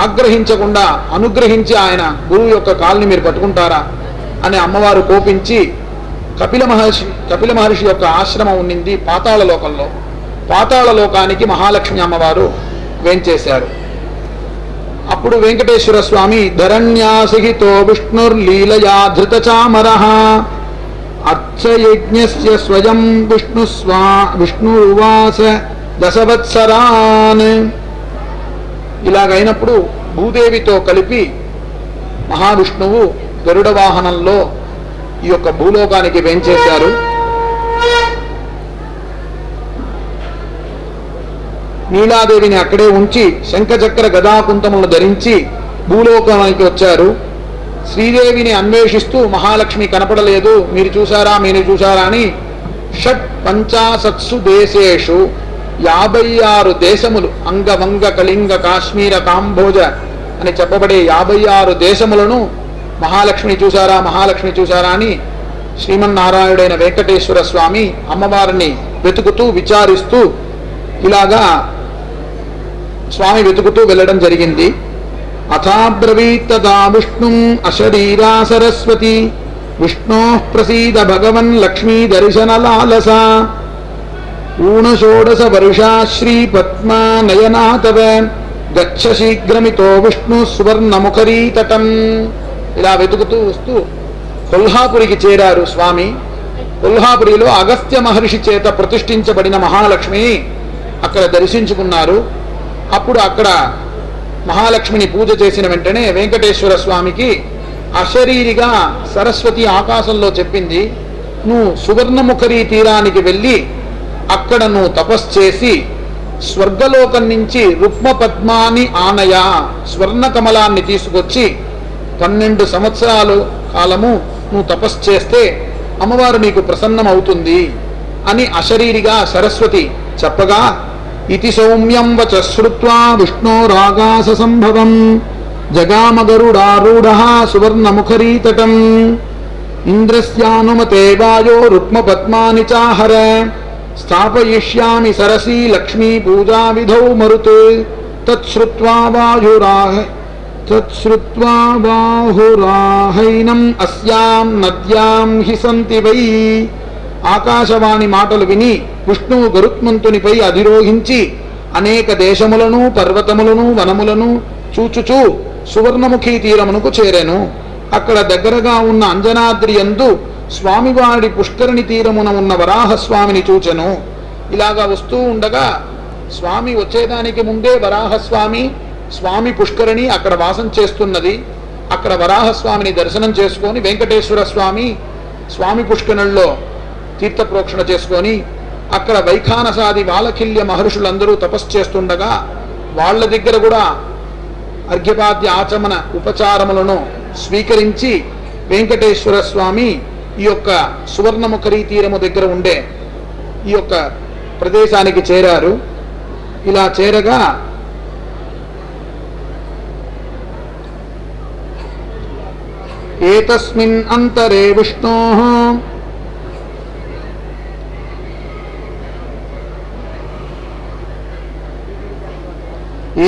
ఆగ్రహించకుండా అనుగ్రహించి ఆయన గురువు యొక్క కాలుని మీరు పట్టుకుంటారా అని అమ్మవారు కోపించి కపిల మహర్షి యొక్క ఆశ్రమం ఉండింది పాతాళ లోకంలో. పాతాళ లోకానికి మహాలక్ష్మి అమ్మవారు వేంచేశారు. అప్పుడు వెంకటేశ్వర స్వామి ధరణ్యాసిహితో విష్ణుర్లీలయా ధృతచామరః అర్చయజ్ఞస్య స్వయం విష్ణురువాస దశవత్సరాన్. ఇలాగైనప్పుడు భూదేవితో కలిపి మహావిష్ణువు గరుడ వాహనంలో ఈ యొక్క భూలోకానికి వేంచేశారు. నీలాదేవిని అక్కడే ఉంచి శంఖచక్ర గదాకుంతములను ధరించి భూలోకానికి వచ్చారు. శ్రీదేవిని అన్వేషిస్తూ మహాలక్ష్మి కనపడలేదు, మీరు చూసారా మీరు చూసారా అని షట్ పంచాశత్సు దేశేషు 56 దేశములు అంగవంగ కళింగ కాశ్మీర కాంబోజ అని చెప్పబడే 56 దేశములను మహాలక్ష్మి చూసారా మహాలక్ష్మి చూసారా అని శ్రీమన్నారాయణుడైన వెంకటేశ్వర స్వామి అమ్మవారిని వెతుకుతూ విచారిస్తూ ఇలాగా స్వామి వెతుకుతూ వెళ్ళడం జరిగింది. అథాబ్రవీత్తదా విష్ణుం అశరీరా సరస్వతి విష్ణో ప్రసీద భగవన్ లక్ష్మీ దర్శన లాలస ఊనషోడశ వర్షా శ్రీ పద్మా నయనా తవ గచ్చ శీఘ్రమితో విష్ణు సువర్ణముఖరీ తటం. ఇలా వెతుకుతూ వస్తూ కొల్హాపురికి చేరారు స్వామి. కొల్హాపురిలో అగస్త్య మహర్షి చేత ప్రతిష్ఠించబడిన మహాలక్ష్మి అక్కడ దర్శించుకున్నారు. అప్పుడు అక్కడ మహాలక్ష్మిని పూజ చేసిన వెంటనే వెంకటేశ్వర స్వామికి అశరీరిగా సరస్వతి ఆకాశంలో చెప్పింది, నువ్వు సువర్ణముఖరీ తీరానికి వెళ్ళి అక్కడ నువ్వు తపస్సు చేసి స్వర్గలోకం నుంచి రుక్మ పద్మాని ఆనయ స్వర్ణ కమలాన్ని తీసుకొచ్చి 12 సంవత్సరాలు కాలము నువ్వు తపస్సు చేస్తే అమ్మవారు నీకు ప్రసన్నమవుతుంది అని అశరీరిగా సరస్వతి చెప్పగా, ఇతి సౌమ్యం వచ శ్రుత్వా విష్ణోరాగాస సంభవం జగామగరుడారూఢ సువర్ణముఖరీతటం ఇంద్రస్యానుమతే వాయో రుక్మపద్మాని చాహర స్థాపయిష్యామి సరసీ లక్ష్మీ పూజా విధౌ మరుత్ తత్శ్రుత్వా బాహురాహైనం అస్యాం నద్యాం హి సంతి వై. ఆకాశవాణి మాటలు విని విష్ణువు గరుత్మంతునిపై అధిరోహించి అనేక దేశములను పర్వతములను వనములను చూచుచూ సువర్ణముఖీ తీరమునకు చేరెను. అక్కడ దగ్గరగా ఉన్న అంజనాద్రి యందు స్వామివారి పుష్కరిణి తీరమున ఉన్న వరాహస్వామిని చూచెను. ఇలాగా వస్తూ ఉండగా స్వామి వచ్చేదానికి ముందే వరాహస్వామి స్వామి పుష్కరిణి అక్కడ వాసం చేస్తున్నది. అక్కడ వరాహస్వామిని దర్శనం చేసుకొని వెంకటేశ్వర స్వామి స్వామి పుష్కరిణిలో తీర్థప్రోక్షణ చేసుకొని అక్కడ వైఖానసాది వాలకిల్య మహర్షులందరూ తపస్సు చేస్తుండగా వాళ్ళ దగ్గర కూడా అర్ఘ్యపాద్య ఆచమన ఉపచారములను స్వీకరించి వెంకటేశ్వర స్వామి ఈ యొక్క సువర్ణముఖరీ తీరము దగ్గర ఉండే ఈ యొక్క ప్రదేశానికి చేరారు. ఇలా చేరగా ఏతస్మిన్ అంతరే విష్ణోః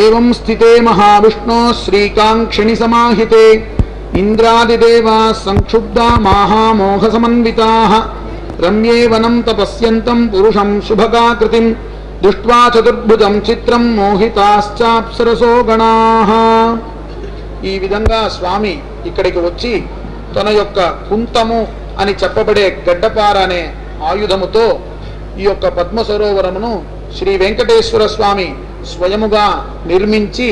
ఏవం స్థితే మహావిష్ణో శ్రీకాంక్షిణి సమాహితే ఇంద్రాదిదేవా సంక్షుబ్ధా మాహామోహ సమన్వితాః రమ్యే వనం తపస్యంతం పురుషం శుభగాకృతిం దృష్ట్వా చతుర్భుజం చిత్రం మోహితాశ్చాప్సరసో గణాః. ఈ విధంగా స్వామి ఇక్కడికి వచ్చి తన యొక్క కుంతము అని చెప్పబడే గడ్డపార అనే ఆయుధముతో ఈ యొక్క పద్మ సరోవరమును శ్రీ వెంకటేశ్వర స్వామి స్వయముగా నిర్మించి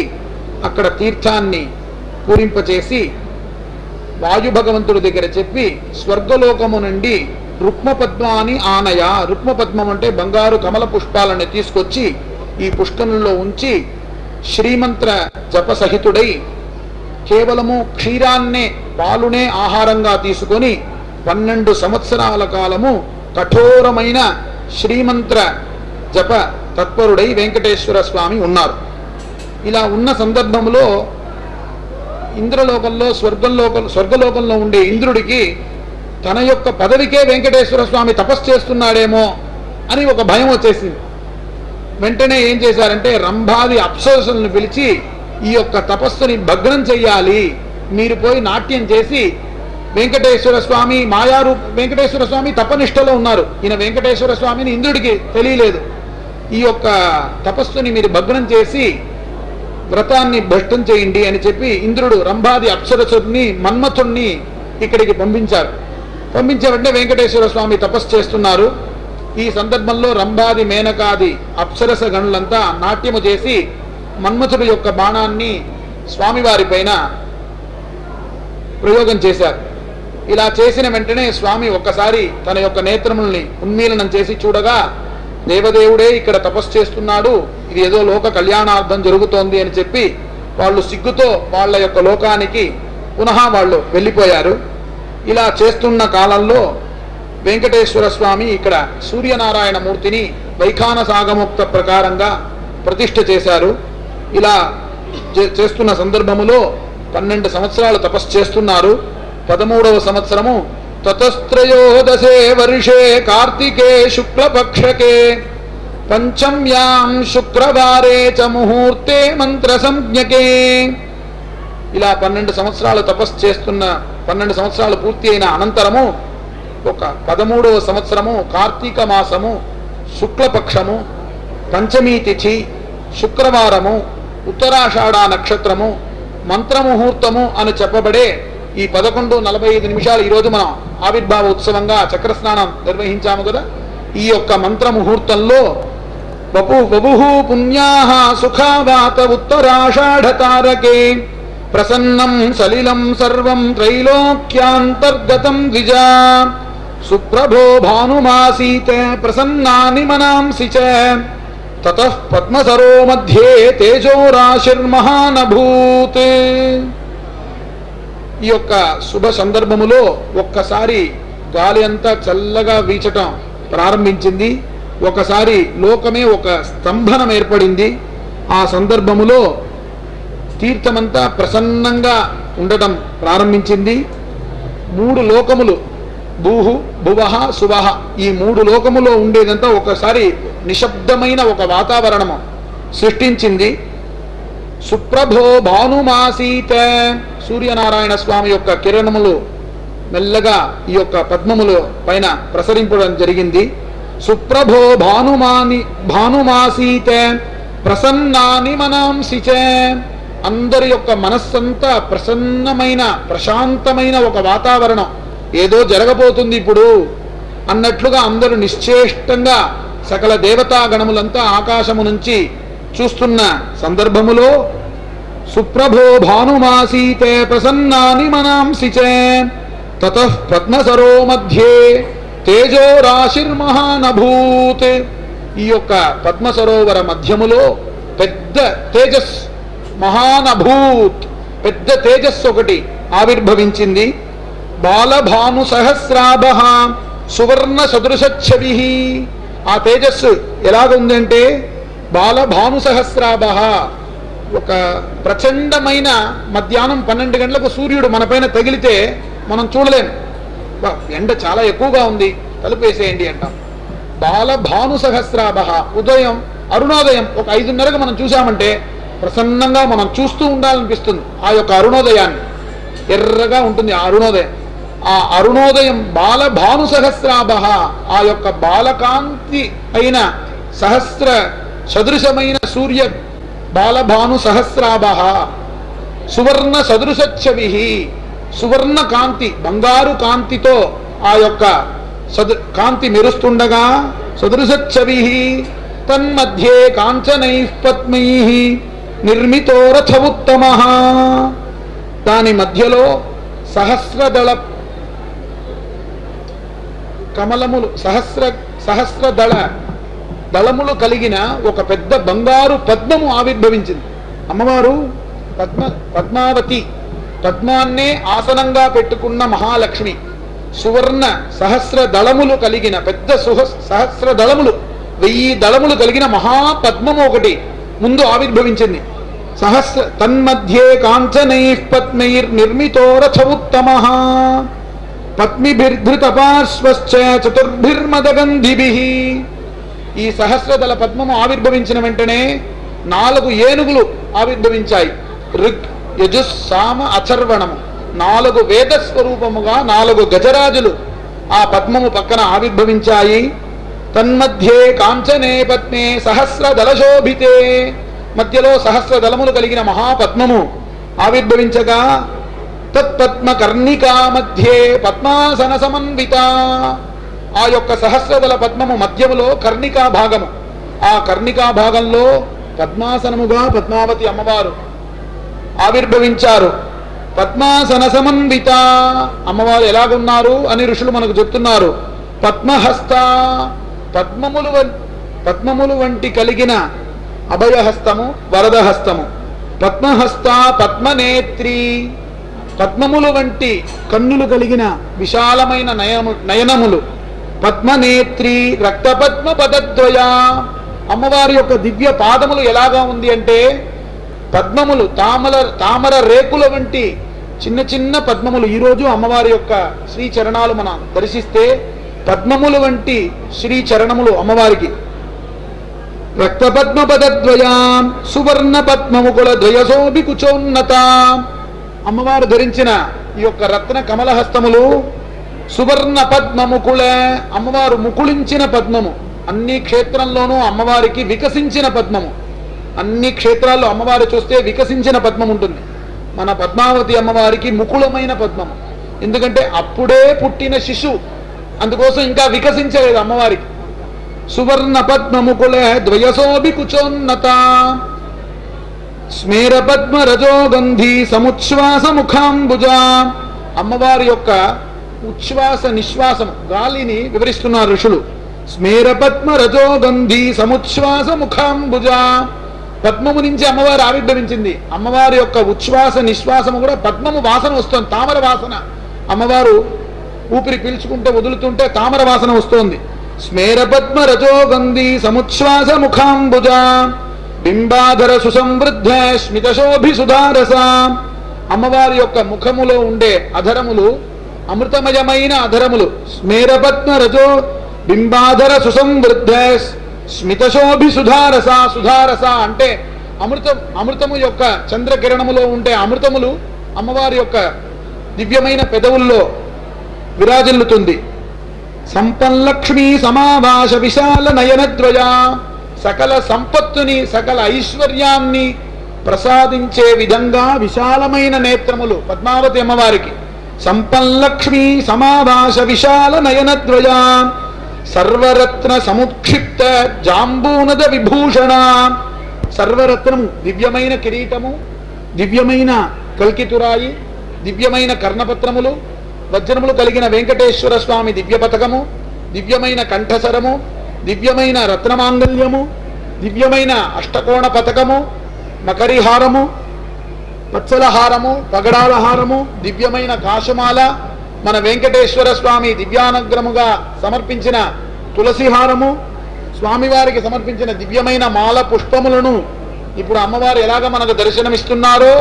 అక్కడ తీర్థాన్ని పూరింపచేసి వాయు భగవంతుడి దగ్గర చెప్పి స్వర్గలోకము నుండి రుక్మపద్మాని ఆనయ, రుక్మపద్మం అంటే బంగారు కమల పుష్పాలను తీసుకొచ్చి ఈ పుష్కరంలో ఉంచి శ్రీమంత్ర జపసహితుడై కేవలము క్షీరాన్నే పాలునే ఆహారంగా తీసుకొని 12 సంవత్సరాల కాలము కఠోరమైన శ్రీమంత్ర జప తత్పరుడై వెంకటేశ్వర స్వామి ఉన్నారు. ఇలా ఉన్న సందర్భంలో ఇంద్రలోకంలో స్వర్గలోకంలో ఉండే ఇంద్రుడికి తన యొక్క పదవికే వెంకటేశ్వర స్వామి తపస్సు చేస్తున్నాడేమో అని ఒక భయం వచ్చేసింది. వెంటనే ఏం చేశారంటే రంభాది అప్సరసులను పిలిచి ఈ యొక్క తపస్సుని భగ్నం చెయ్యాలి, మీరు పోయి నాట్యం చేసి వెంకటేశ్వర స్వామి వెంకటేశ్వర స్వామి తపనిష్టలో ఉన్నారు. ఈయన వెంకటేశ్వర స్వామిని ఇంద్రుడికి తెలియలేదు. ఈ యొక్క తపస్సుని మీరు భగ్నం చేసి వ్రతాన్ని భ్రష్టం చేయండి అని చెప్పి ఇంద్రుడు రంభాది అప్సరసుని మన్మథుణ్ణి ఇక్కడికి పంపించారు. పంపించే వెంటనే వెంకటేశ్వర స్వామి తపస్సు చేస్తున్నారు. ఈ సందర్భంలో రంభాది మేనకాది అప్సరస గణులంతా నాట్యము చేసి మన్మథుడి యొక్క బాణాన్ని స్వామివారి పైన ప్రయోగం చేశారు. ఇలా చేసిన వెంటనే స్వామి ఒక్కసారి తన యొక్క నేత్రముల్ని ఉన్మీలనం చేసి చూడగా దేవదేవుడే ఇక్కడ తపస్సు చేస్తున్నాడు, ఇది ఏదో లోక కళ్యాణార్థం జరుగుతోంది అని చెప్పి వాళ్ళు సిగ్గుతో వాళ్ళ యొక్క లోకానికి పునః వాళ్ళు వెళ్ళిపోయారు. ఇలా చేస్తున్న కాలంలో వెంకటేశ్వర స్వామి ఇక్కడ సూర్యనారాయణ మూర్తిని వైఖాన సాగముక్త ప్రకారంగా ప్రతిష్ఠ చేశారు. ఇలా చేస్తున్న సందర్భములో 12 సంవత్సరాలు తపస్సు చేస్తున్నారు. 13వ సంవత్సరము తతస్త్రయోదశే వర్షే కార్తికే శుక్లపక్షకే పంచమ్యాం శుక్రవారే చ ముహూర్తే మంత్ర సంజ్ఞకే. ఇలా 12 సంవత్సరాలు తపస్సు చేస్తున్న 12 సంవత్సరాలు పూర్తి అయిన అనంతరము ఒక 13వ సంవత్సరము కార్తీక మాసము శుక్లపక్షము పంచమీ తిథి శుక్రవారము ఉత్తరాషాఢ నక్షత్రము మంత్రముహూర్తము అని చెప్పబడే ఈ 11:45 ఈరోజు మనం ఆవిర్భావ ఉత్సవంగా చక్రస్నానం నిర్వహించాము కదా. ఈ యొక్క మంత్రముహూర్తంలో బభుః పుణ్యాః సుఖావాత ఉత్తరాషాఢ తారకే ప్రసన్నం సలిలం సర్వం త్రైలోక్యాంతర్గతం ద్విజా సుప్రభో భానుమాసీత ప్రసన్నాని మనాంసి చ తతః పద్మసరో మధ్యే తేజోరాశిర్మహానభూత్. ఈ యొక్క శుభ సందర్భములో ఒక్కసారి గాలి అంతా చల్లగా వీచటం ప్రారంభించింది. ఒకసారి లోకమే ఒక స్తంభనం ఏర్పడింది. ఆ సందర్భములో తీర్థమంతా ప్రసన్నంగా ఉండటం ప్రారంభించింది. 3 లోకములు, భూహు భువః సువః, ఈ 3 లోకములో ఉండేదంతా ఒకసారి నిశ్శబ్దమైన ఒక వాతావరణము సృష్టించింది. సుప్రభో భానుమాసీత, సూర్యనారాయణ స్వామి యొక్క కిరణములు మెల్లగా ఈ యొక్క పద్మముల పైన ప్రసరింపడం జరిగింది. సుప్రభో భానుమాసీత ప్రసన్నాని మనాంసిచ, అందరి యొక్క మనస్సంతా ప్రసన్నమైన ప్రశాంతమైన ఒక వాతావరణం, ఏదో జరగబోతుంది ఇప్పుడు అన్నట్లుగా అందరూ నిశ్చేష్టంగా సకల దేవతాగణములంతా ఆకాశము నుంచి చూస్తున్న సందర్భములో సుప్రభో భానుమాసీతే ప్రసన్నాని మనాంసిచ తతః పద్మసరో మధ్యే తేజో రాశిర్మహానభూత్, ఈ యొక్క పద్మసరోవర మధ్యములో పెద్ద తేజస్, మహానభూత్, పెద్ద తేజస్సు ఒకటి ఆవిర్భవించింది. బాలభాను సహస్రాభ సువర్ణ సదృశఛవి, ఆ తేజస్సు ఎలాగుందంటే బాలభాను సహస్రాభ, ఒక ప్రచండమైన మధ్యాహ్నం 12 గంటలకు సూర్యుడు మన పైన తగిలితే మనం చూడలేము, ఎండ చాలా ఎక్కువగా ఉంది తలుపేసేయండి అంటాం. బాలభాను సహస్రాభ, ఉదయం అరుణోదయం ఒక 5:30కు మనం చూసామంటే ప్రసన్నంగా మనం చూస్తూ ఉండాలనిపిస్తుంది. ఆ యొక్క అరుణోదయాన్ని, ఎర్రగా ఉంటుంది ఆ అరుణోదయం. ఆ అరుణోదయం బాలభాను సహస్రాభ, ఆ యొక్క బాలకాంతి అయిన సహస్ర సదృశమైన సూర్య బాలభాను సహస్రాభ సువర్ణ సదృశఛవి, సువర్ణ కాంతి, బంగారు కాంతితో ఆ యొక్క కాంతి మెరుస్తుండగా సదృశఛవి తన్మధ్యే కాంచనైః పద్మైః నిర్మితో రథముత్తమః, దాని మధ్యలో సహస్రదళ కమలములు, సహస్రదళ దళములు కలిగిన ఒక పెద్ద బంగారు పద్మము ఆవిర్భవించింది. అమ్మవారు పద్మావతి, పద్మాన్నే ఆసనంగా పెట్టుకున్న మహాలక్ష్మి, సువర్ణ సహస్ర దళములు కలిగిన పెద్ద సహస్ర దళములు, 1000 దళములు కలిగిన మహాపద్మము ఒకటి ముందు ఆవిర్భవించింది. తన్మధ్యే కాంచనైః పద్మైర్ నిర్మితో రథముత్తమః పద్మిభిర్ధృత పార్శ్వశ్చ చతుర్భిర్మదగంధిభిః, ఈ సహస్రదళ పద్మము ఆవిర్భవించిన వెంటనే 4 ఏనుగులు ఆవిర్భవించాయి. ఋగ్ యజుస్ సామ అథర్వణము, 4 వేద స్వరూపముగా 4 గజరాజులు ఆ పద్మము పక్కన ఆవిర్భవించాయి. తన్మధ్యే కాంచనే పద్మే సహస్రదళశోభితే, మధ్యలో సహస్రదళములు కలిగిన మహాపద్మము ఆవిర్భవించగా తత్పద్మ కర్ణికా మధ్యే పద్మాసన సమన్విత, ఆ యొక్క సహస్రదళ పద్మము మధ్యములో కర్ణికా భాగము, ఆ కర్ణికా భాగంలో పద్మాసనముగా పద్మావతి అమ్మవారు ఆవిర్భవించారు. పద్మాసన సమన్విత, అమ్మవారు ఎలాగున్నారు అని ఋషులు మనకు చెప్తున్నారు. పద్మహస్త, పద్మములు వంటి కలిగిన అభయహస్తము, వరదహస్తము. పద్మహస్త పద్మనేత్రి, పద్మములు వంటి కన్నులు కలిగిన విశాలమైన నయనములు. పద్మనేత్రి రక్తపద్మ పదద్వయ, అమ్మవారి యొక్క దివ్య పాదములు ఎలాగా ఉంది అంటే పద్మములు, తామర రేకుల వంటి చిన్న చిన్న పద్మములు. ఈరోజు అమ్మవారి యొక్క శ్రీ చరణాలు మనం దర్శిస్తే పద్మములు వంటి శ్రీ చరణములు అమ్మవారికి. రక్తపద్మ పదద్వయాం సువర్ణ పద్మముకుల ద్వయసోభి కుచోన్నత, అమ్మవారు ధరించిన ఈ యొక్క రత్న కమలహస్తములు సువర్ణ పద్మముకుల, అమ్మవారు ముకుళించిన పద్మము. అన్ని క్షేత్రంలోనూ అమ్మవారికి వికసించిన పద్మము. అన్ని క్షేత్రాల్లో అమ్మవారు చూస్తే వికసించిన పద్మం ఉంటుంది. మన పద్మావతి అమ్మవారికి ముకుళమైన పద్మము, ఎందుకంటే అప్పుడే పుట్టిన శిశువు, అందుకోసం ఇంకా వికసించలేదు అమ్మవారికి. సువర్ణ పద్మముకుల ద్వయసోభి కుచోన్నత స్మేర పద్మ రజోగంధి సముచ్ఛ్వాస ముఖాంబుజ, అమ్మవారి యొక్క ఉచ్ఛ్వాస నిశ్వాసము, గాలిని వివరిస్తున్నారు ఋషులు. స్మేర పద్మ రజోగంధి సముచ్ఛ్వాస ముఖాంబుజ, పద్మము నుంచి అమ్మవారు ఆవిర్భవించింది. అమ్మవారి యొక్క ఉచ్ఛ్వాస నిశ్వాసము కూడా పద్మము వాసన వస్తుంది, తామర వాసన. అమ్మవారు ఊపిరి పీల్చుకుంటే వదులుతుంటే తామర వాసన వస్తోంది. స్మేరపద్మ రజోగంధి సముచ్ఛ్వాస ముఖాంబుజ బింబాధర సుసంవృద్ధ స్మితశోభి సుధారస. అమ్మవారి యొక్క ముఖములో ఉండే అధరములు అమృతమయమైన అధరములు. స్మేరపద్మ రజో బింబాధర సుసంవృద్ధ స్మితశోభి సుధారస. సుధారస అంటే అమృతము యొక్క చంద్రకిరణములో ఉండే అమృతములు అమ్మవారి యొక్క దివ్యమైన పెదవుల్లో విరాజిల్లుతుంది. సంపన్లక్ష్మీ సమావాస విశాల నయనద్వయ. సకల సంపత్తుని సకల ఐశ్వర్యాన్ని ప్రసాదించే విధంగా విశాలమైన నేత్రములు పద్మావతి అమ్మవారికి. సంపన్లక్ష్మీ సమావాస విశాల నయనద్వయ సర్వరత్న సముక్షిప్త జాంబూనద విభూషణ. సర్వరత్నము దివ్యమైన కిరీటము, దివ్యమైన కల్కితురాయి, దివ్యమైన కర్ణపత్రములు, వజ్రములు కలిగిన వెంకటేశ్వర స్వామి దివ్య పతకము, దివ్యమైన కంఠసరము, దివ్యమైన రత్నమాంగల్యము, దివ్యమైన అష్టకోణ పతకము, మకరిహారము, పచ్చల హారము, పగడాల హారము, దివ్యమైన కాశమాల, మన వెంకటేశ్వర స్వామి దివ్యానుగ్రహముగా సమర్పించిన తులసిహారము, స్వామివారికి సమర్పించిన దివ్యమైన మాల పుష్పములను ఇప్పుడు అమ్మవారు ఎలాగ మనకు దర్శనమిస్తున్నారో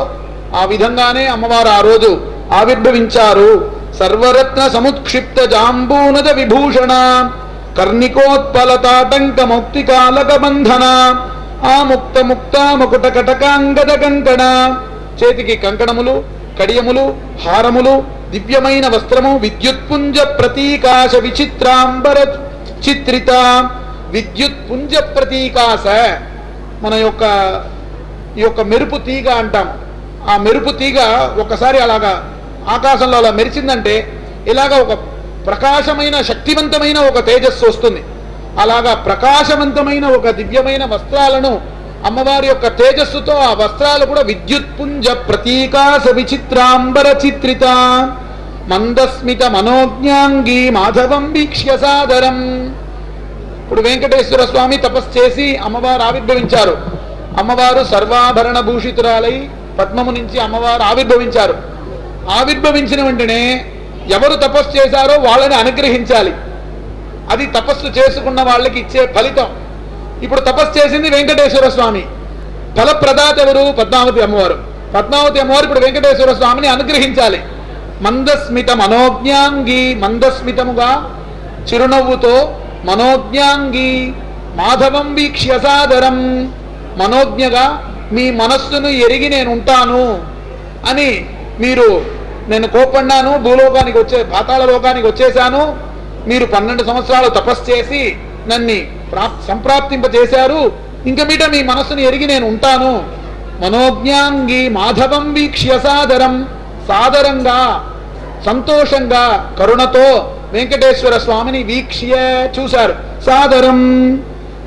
ఆ విధంగానే అమ్మవారు ఆ రోజు ఆవిర్భవించారు. సర్వరత్న సముత్క్షిప్త జాంబూనద విభూషణ కర్ణికోత్పలతాటంక మౌక్తికాలక బంధన ఆముక్త ముక్త ముకుట కటకాంగద కంకణ. చేతికి కంకణములు, కడియములు, హారములు, దివ్యమైన వస్త్రము, విద్యుత్పుంజ ప్రతీకాశ విచిత్రాంబర చిత్రిత. విద్యుత్పుంజ ప్రతీకాశ మన యొక్క ఈ యొక్క మెరుపు తీగ అంటాం. ఆ మెరుపు తీగ ఒకసారి అలాగా ఆకాశంలో అలా మెరిచిందంటే ఇలాగా ఒక ప్రకాశమైన శక్తివంతమైన ఒక తేజస్సు వస్తుంది. అలాగా ప్రకాశవంతమైన ఒక దివ్యమైన వస్త్రాలను అమ్మవారి యొక్క తేజస్సుతో ఆ వస్త్రాలు కూడా విద్యుత్పుంజ ప్రతీకాశ విచిత్రాంబర చిత్రిత మందస్మిత మనోజ్ఞాంగి మాధవం వీక్ష్య సాదరం. ఇప్పుడు వెంకటేశ్వర స్వామి తపస్సు చేసి అమ్మవారు ఆవిర్భవించారు. అమ్మవారు సర్వాభరణ భూషితురాలై పద్మము నుంచి అమ్మవారు ఆవిర్భవించారు. ఆవిర్భవించిన వెంటనే ఎవరు తపస్సు చేశారో వాళ్ళని అనుగ్రహించాలి. అది తపస్సు చేసుకున్న వాళ్ళకి ఇచ్చే ఫలితం. ఇప్పుడు తపస్సు చేసింది వెంకటేశ్వర స్వామి. ఫలప్రదాత ఎవరు? పద్మావతి అమ్మవారు. పద్మావతి అమ్మవారు ఇప్పుడు వెంకటేశ్వర స్వామిని అనుగ్రహించాలి. మందస్మిత మనోజ్ఞాంగి, మందస్మితముగా చిరునవ్వుతో, మనోజ్ఞాంగి మాధవం వీక్ష్య సాదరం, మనోజ్ఞగా మీ మనస్సును ఎరిగి నేను ఉంటాను అని, మీరు నేను కోపడ్డాను, భూలోకానికి పాతాళ లోకానికి వచ్చేశాను, మీరు 12 సంవత్సరాలు తపస్సు చేసి నన్ను సంప్రాప్తింపజేశారు, ఇంక మీట మీ మనస్సును ఎరిగి నేను ఉంటాను. మనోజ్ఞాంగి మాధవం వీక్ష్య సాదరం, సాదరంగా సంతోషంగా కరుణతో వెంకటేశ్వర స్వామిని వీక్ష్య చూశారు. సాదరం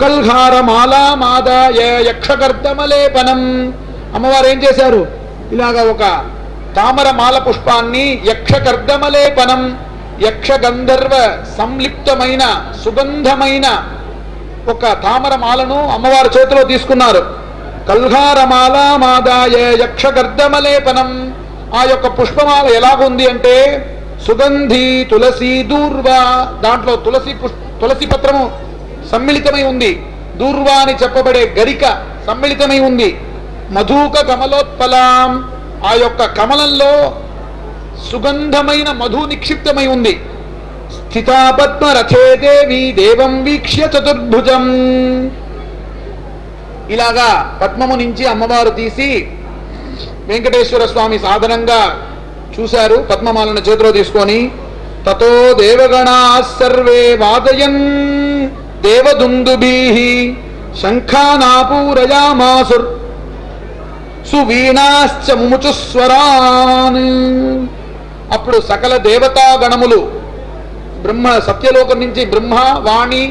కల్హార మాలా మాదాయ యక్షకర్దమలేపనం. అమ్మవారు ఏం చేశారు? ఇలాగా ఒక తామర మాల పుష్పాన్ని యక్షకర్దమలేపనం, యక్ష గంధర్వ సంలిప్తమైన సుగంధమైన ఒక తామర మాలను అమ్మవారి చేతిలో తీసుకున్నారు. కల్హారమాల మాదాయ యక్షగర్ధమలేపనం. ఆ యొక్క పుష్పమాల ఎలాగుంది అంటే సుగంధి తులసి దూర్వా, దాంట్లో తులసి పత్రము సమ్మిళితమై ఉంది. దూర్వా అని చెప్పబడే గరిక సమ్మిళితమై ఉంది. మధుక కమలోత్పలాం, ఆ యొక్క కమలంలో సుగంధమైన మధు నిక్షిప్తమై ఉంది. స్థితాపద్మ రథే దేవి దేవం వీక్ష్య చతుర్భుజం. ఇలాగా పద్మము నుంచి అమ్మవారు తీసి వెంకటేశ్వర స్వామి సాధనంగా చూశారు. పద్మమాలను చేతిలో తీసుకొని తతో దేవగణా సర్వే వాదయన్ దేవదుందుభీః శంఖానాపూరయామాసుర్ సువీణాశ్చ ముముచుస్వరాన్. అప్పుడు సకల దేవతాగణములు బ్రహ్మ సత్యలోకం నుంచి బ్రహ్మ వాణి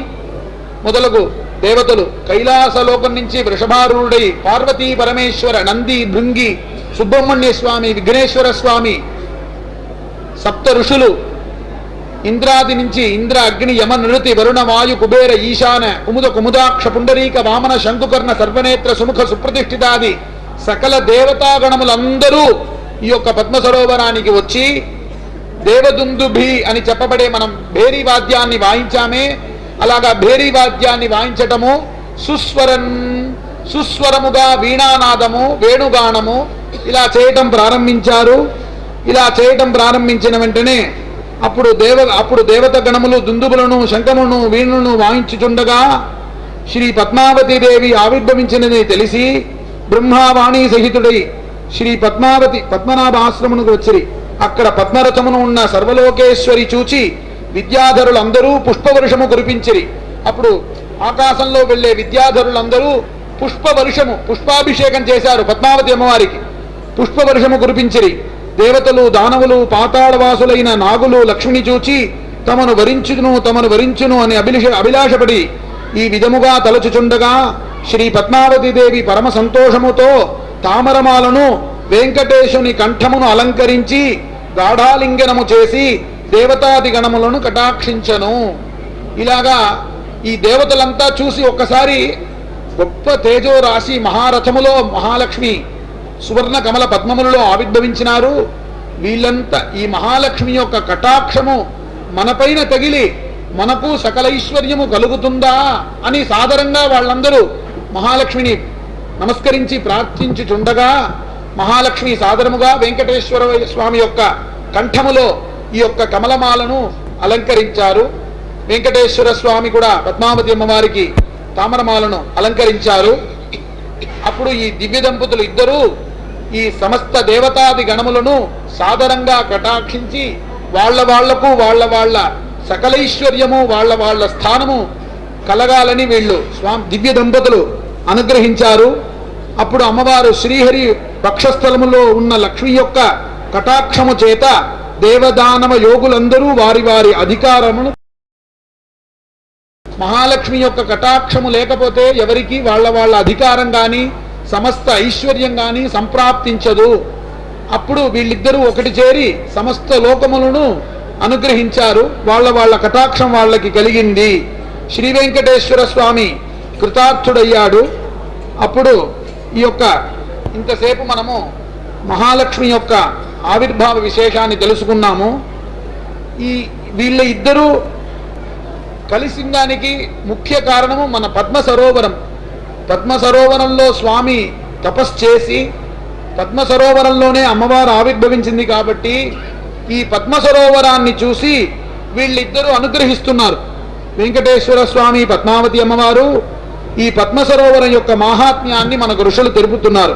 మొదలగు దేవతలు, కైలాసలోకం నుంచి వృషభారూఢుడై పార్వతీ పరమేశ్వర నంది భృంగి సుబ్రహ్మణ్య స్వామి విఘ్నేశ్వర స్వామి, సప్త ఋషులు, ఇంద్రాది నుంచి ఇంద్ర అగ్ని యమ నృతి వరుణ వాయు కుబేర ఈశాన కుముద కుముదాక్ష పుండరీక వామన శంకుకర్ణ సర్వనేత్ర సుముఖ సుప్రతిష్ఠితాది సకల దేవతాగణములందరూ ఈ యొక్క పద్మ సరోవరానికి వచ్చి దేవదుందుభి అని చెప్పబడే మనం భేరీ వాద్యాన్ని వాయించామే, అలాగా భేరీ వాద్యాన్ని వాయించటము, సుస్వరముగా వీణానాదము, వేణుగానము ఇలా చేయటం ప్రారంభించారు. ఇలా చేయటం ప్రారంభించిన వెంటనే అప్పుడు దేవత గణములు దుందుబులను, శంఖములను, వీణులను వాయించుచుండగా శ్రీ పద్మావతీదేవి ఆవిర్భవించినది తెలిసి బ్రహ్మావాణి సహితుడై శ్రీ పద్మనాభ ఆశ్రమునకు వచ్చిరి. అక్కడ పద్మరథమును ఉన్న సర్వలోకేశ్వరి చూచి విద్యాధరులందరూ పుష్పవర్షము కురిపించిరి. అప్పుడు ఆకాశంలో వెళ్లే విద్యాధరులందరూ పుష్పాభిషేకం చేశారు. పద్మావతి అమ్మవారికి పుష్పవర్షము కురిపించిరి. దేవతలు, దానవులు, పాతాళవాసులైన నాగులు లక్ష్మిని చూచి తమను వరించును అని అభిలాషపడి ఈ విధముగా తలచుచుండగా శ్రీ పద్మావతీదేవి పరమ సంతోషముతో తామరమాలను వెంకటేశుని కంఠమును అలంకరించి గాఢాలింగనము చేసి దేవతాది గణములను కటాక్షించను. ఇలాగా ఈ దేవతలంతా చూసి ఒక్కసారి గొప్ప తేజో రాశి మహారథములో మహాలక్ష్మి సువర్ణ కమల పద్మములలో ఆవిర్భవించినారు. వీళ్ళంతా ఈ మహాలక్ష్మి యొక్క కటాక్షము మనపైన తగిలి మనకు సకలైశ్వర్యము కలుగుతుందా అని సాదరంగా వాళ్ళందరూ మహాలక్ష్మిని నమస్కరించి ప్రార్థించుచుండగా మహాలక్ష్మి సాదరముగా వెంకటేశ్వర స్వామి యొక్క కంఠములో ఈ యొక్క కమలమాలను అలంకరించారు. వెంకటేశ్వర స్వామి కూడా పద్మావతి అమ్మవారికి తామరమాలను అలంకరించారు. అప్పుడు ఈ దివ్య దంపతులు ఇద్దరూ ఈ సమస్త దేవతాది గణములను సాదరంగా కటాక్షించి వాళ్లకు వాళ్ళ సకలైశ్వర్యము వాళ్ళ స్థానము కలగాలని వీళ్ళు దివ్య దంపతులు అనుగ్రహించారు. అప్పుడు అమ్మవారు శ్రీహరి పక్షస్థలములో ఉన్న లక్ష్మి యొక్క కటాక్షము చేత దేవదానవ యోగులందరూ వారి అధికారమును, మహాలక్ష్మి యొక్క కటాక్షము లేకపోతే ఎవరికి వాళ్ళ అధికారం కానీ సమస్త ఐశ్వర్యం కానీ సంప్రాప్తించదు. అప్పుడు వీళ్ళిద్దరూ ఒకటి చేరి సమస్త లోకములను అనుగ్రహించారు. వాళ్ళ కటాక్షం వాళ్ళకి కలిగింది. శ్రీ వెంకటేశ్వర స్వామి కృతార్థుడయ్యాడు. అప్పుడు ఈ యొక్క ఇంతసేపు మనము మహాలక్ష్మి యొక్క ఆవిర్భావ విశేషాన్ని తెలుసుకున్నాము. వీళ్ళ ఇద్దరూ కలిసిందానికి ముఖ్య కారణము మన పద్మ సరోవరంలో స్వామి తపస్సు చేసి పద్మ సరోవరంలోనే అమ్మవారు ఆవిర్భవించింది కాబట్టి ఈ పద్మ సరోవరాన్ని చూసి వీళ్ళిద్దరూ అనుగ్రహిస్తున్నారు. వెంకటేశ్వర స్వామి, పద్మావతి అమ్మవారు ఈ పద్మ సరోవరం యొక్క మాహాత్మ్యాన్ని మనకు ఋషులు తెలుపుతున్నారు.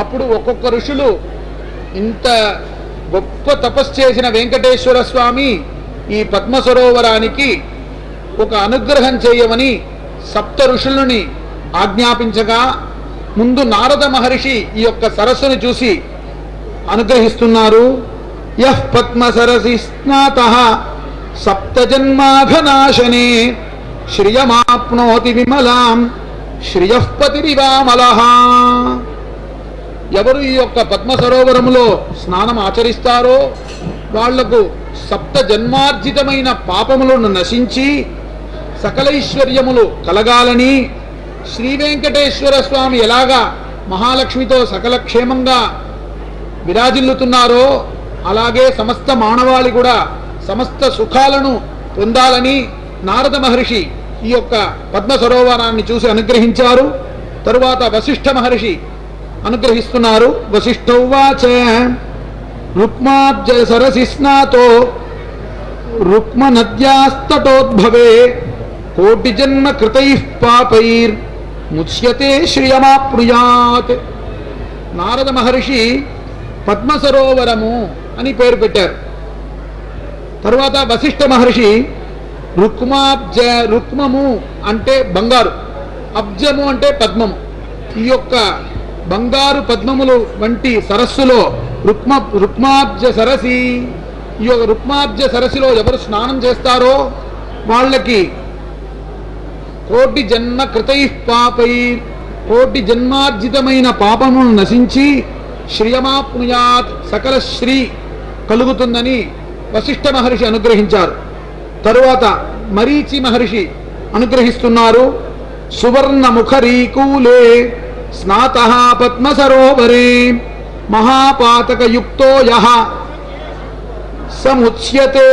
అప్పుడు ఒక్కొక్క ఋషులు ఇంత గొప్ప తపస్సు చేసిన వెంకటేశ్వర స్వామి ఈ పద్మ సరోవరానికి ఒక అనుగ్రహం చేయమని సప్త ఋషులని ఆజ్ఞాపించగా ముందు నారద మహర్షి ఈ యొక్క సరస్సును చూసి అనుగ్రహిస్తున్నారు. యః పద్మ సరసి స్నాతః సప్త జన్మాఘనాశనే శ్రియమాప్నోతి విమలాం శ్రియఃపతిరివామలః. ఎవరు ఈ యొక్క పద్మ సరోవరములో స్నానం ఆచరిస్తారో వాళ్లకు సప్త జన్మార్జితమైన పాపములను నశించి సకలైశ్వర్యములు కలగాలని శ్రీ వెంకటేశ్వర స్వామి ఎలాగా మహాలక్ష్మితో సకల క్షేమంగా విరాజిల్లుతున్నారో అలాగే సమస్త మానవాళి కూడా సమస్త సుఖాలను పొందాలని నారద మహర్షి ఈ యొక్క పద్మ సరోవరాన్ని చూసి అనుగ్రహించారు. తరువాత వశిష్ఠ మహర్షి అనుగ్రహిస్తున్నారు. వశిష్ఠౌవాచ రుక్మాబ్జ సరసి స్నాతో రుక్మ నద్యాస్తటోద్భవే కోటి జన్మ కృతైః పాపైర్ ముచ్యతే శ్రియమాప్నుయాత్. నారద మహర్షి పద్మ సరోవరము అని పేరు పెట్టారు. తరువాత వశిష్ఠ మహర్షి రుక్మము అంటే బంగారు, అబ్జము అంటే పద్మము. ఈ యొక్క బంగారు పద్మములు వంటి సరస్సులో రుక్మాబ్జ సరసి, ఈ యొక్క రుక్మాబ్జ సరస్సులో ఎవరు స్నానం చేస్తారో వాళ్ళకి కోటి జన్మ కృతైః పాపై, కోటి జన్మార్జితమైన పాపమును నశించి శ్రియమాప్నుయాత్, సకల శ్రీ కలుగుతుందని వశిష్ఠ మహర్షి అనుగ్రహించారు. తరువాత మరీచి మహర్షి అనుగ్రహిస్తున్నారు. సువర్ణముఖరీకూలే స్నాతః పద్మసరోవరే మహాపాతకయుక్తో యః సముచ్యతే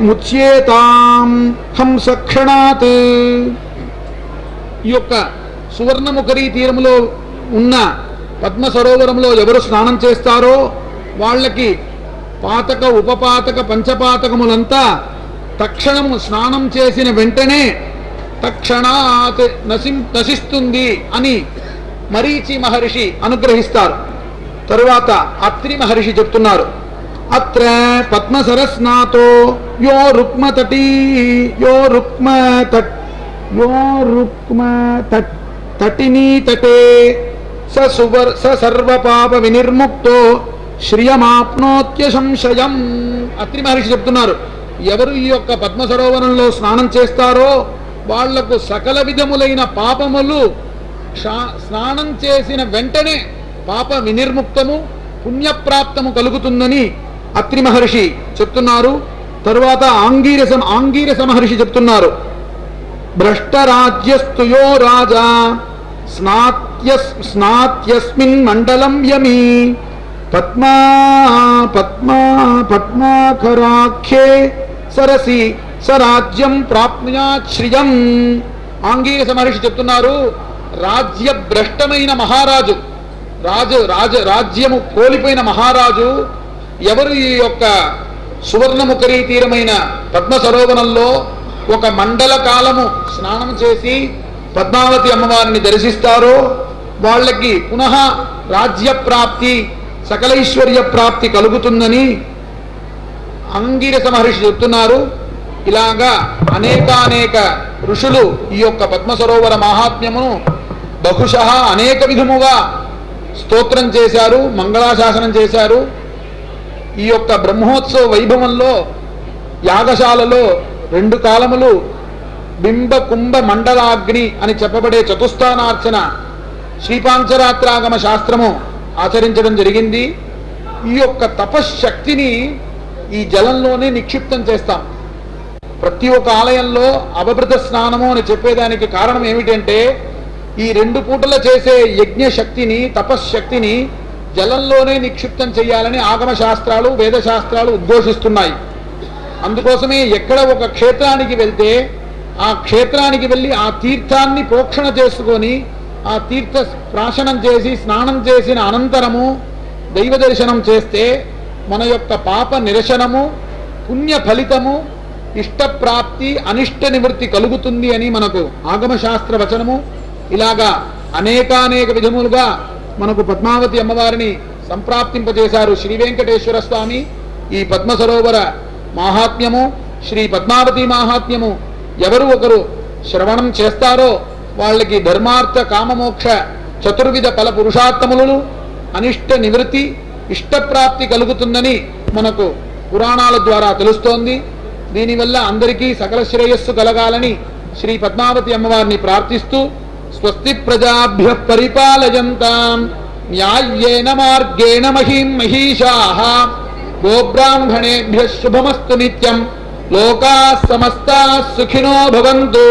ముచ్యేతాం హంసక్షణాత్. ఈ యొక్క సువర్ణముఖరీ తీరములో ఉన్న పద్మ సరోవరంలో ఎవరు స్నానం చేస్తారో వాళ్ళకి పాతక ఉపపాతక పంచపాతకములంతా తక్షణము స్నానం చేసిన వెంటనే తక్షణాత్ నశిస్తుంది అని మరీచి మహర్షి అనుగ్రహిస్తారు. తరువాత అత్రి మహర్షి చెప్తున్నారు, అత్ర పద్మసరస్నాతో యో తటినీ తటే స సర్వపాప వినిర్ముక్తో శ్రియమాప్నోత్య సంశయం. అత్రి మహర్షి చెప్తున్నారు, ఎవరు ఈ యొక్క పద్మ సరోవరంలో స్నానం చేస్తారో వాళ్లకు సకల విధములైన పాపములు స్నానం చేసిన వెంటనే పాప వినిర్ముక్తము పుణ్యప్రాప్తము కలుగుతుందని అత్రి మహర్షి చెప్తున్నారు. తరువాత ఆంగీరస మహర్షి చెప్తున్నారు, భ్రష్టరాజ్యస్తు యో రాజా స్నాత్యస్మిన్ మండలం యమి పద్మాఖరాఖ్యే సరసి సరాజ్యం ప్రాప్నుయాత్ శ్రియం. ఆంగీరస మహర్షి చెప్తున్నారు, రాజ్య భ్రష్టమైన మహారాజు, రాజ్యము కోల్పోయిన మహారాజు ఎవరు ఈ యొక్క సువర్ణముఖరీ తీరమైన పద్మ సరోవరంలో ఒక మండల కాలము స్నానం చేసి పద్మావతి అమ్మవారిని దర్శిస్తారో వాళ్ళకి పునః రాజ్య ప్రాప్తి సకలైశ్వర్య ప్రాప్తి కలుగుతుందని అంగీరస మహర్షి చెప్తున్నారు. ఇలాగా అనేక ఋషులు ఈ యొక్క పద్మ సరోవర మహాత్మ్యమును బహుశః అనేక విధముగా స్తోత్రం చేశారు, మంగళాశాసనం చేశారు. ఈ యొక్క బ్రహ్మోత్సవ వైభవంలో యాగశాలలో 2 కాలములు బింబ కుంభ మండలాగ్ని అని చెప్పబడే చతుస్థానార్చన శ్రీపాంచరాత్రాగమ శాస్త్రము ఆచరించడం జరిగింది. ఈ యొక్క తపశ్శక్తిని ఈ జలంలోనే నిక్షిప్తం చేస్తాం. ప్రతి ఒక్క ఆలయంలో అవభృత స్నానము అని చెప్పేదానికి కారణం ఏమిటంటే ఈ 2 పూటల చేసే యజ్ఞ శక్తిని తపశ్శక్తిని జలంలోనే నిక్షిప్తం చేయాలని ఆగమ శాస్త్రాలు వేదశాస్త్రాలు ఉద్ఘోషిస్తున్నాయి. అందుకోసమే ఎక్కడ ఒక క్షేత్రానికి వెళ్తే ఆ క్షేత్రానికి వెళ్ళి ఆ తీర్థాన్ని ప్రోక్షణ చేసుకొని ఆ తీర్థ ప్రాశనం చేసి స్నానం చేసిన అనంతరము దైవ దర్శనం చేస్తే మన యొక్క పాప నిరసనము పుణ్య ఫలితము ఇష్టప్రాప్తి అనిష్ట నివృత్తి కలుగుతుంది అని మనకు ఆగమశాస్త్ర వచనము. ఇలాగా అనేక విధములుగా మనకు పద్మావతి అమ్మవారిని సంప్రాప్తింపజేశారు శ్రీ వెంకటేశ్వర స్వామి. ఈ పద్మ సరోవర మాహాత్మ్యము శ్రీ పద్మావతి మాహాత్మ్యము ఎవరు ఒకరు శ్రవణం చేస్తారో వాళ్ళకి ధర్మార్థ కామమోక్ష చతుర్విధ ఫల పురుషార్థములను అనిష్ట నివృత్తి ఇష్టప్రాప్తి కలుగుతుందని మనకు పురాణాల ద్వారా తెలుస్తోంది. దీనివల్ల అందరికీ సకల శ్రేయస్సు కలగాలని శ్రీ పద్మావతి అమ్మవారిని ప్రార్థిస్తూ స్వస్తి ప్రజాభ్య పరిపాలయంతాం న్యాయ్యేన మార్గేణ మహీం మహీషాః గోబ్రాహ్మణేభ్య శుభమస్తు నిత్యం లోకాః సమస్తాః సుఖినో భవంతు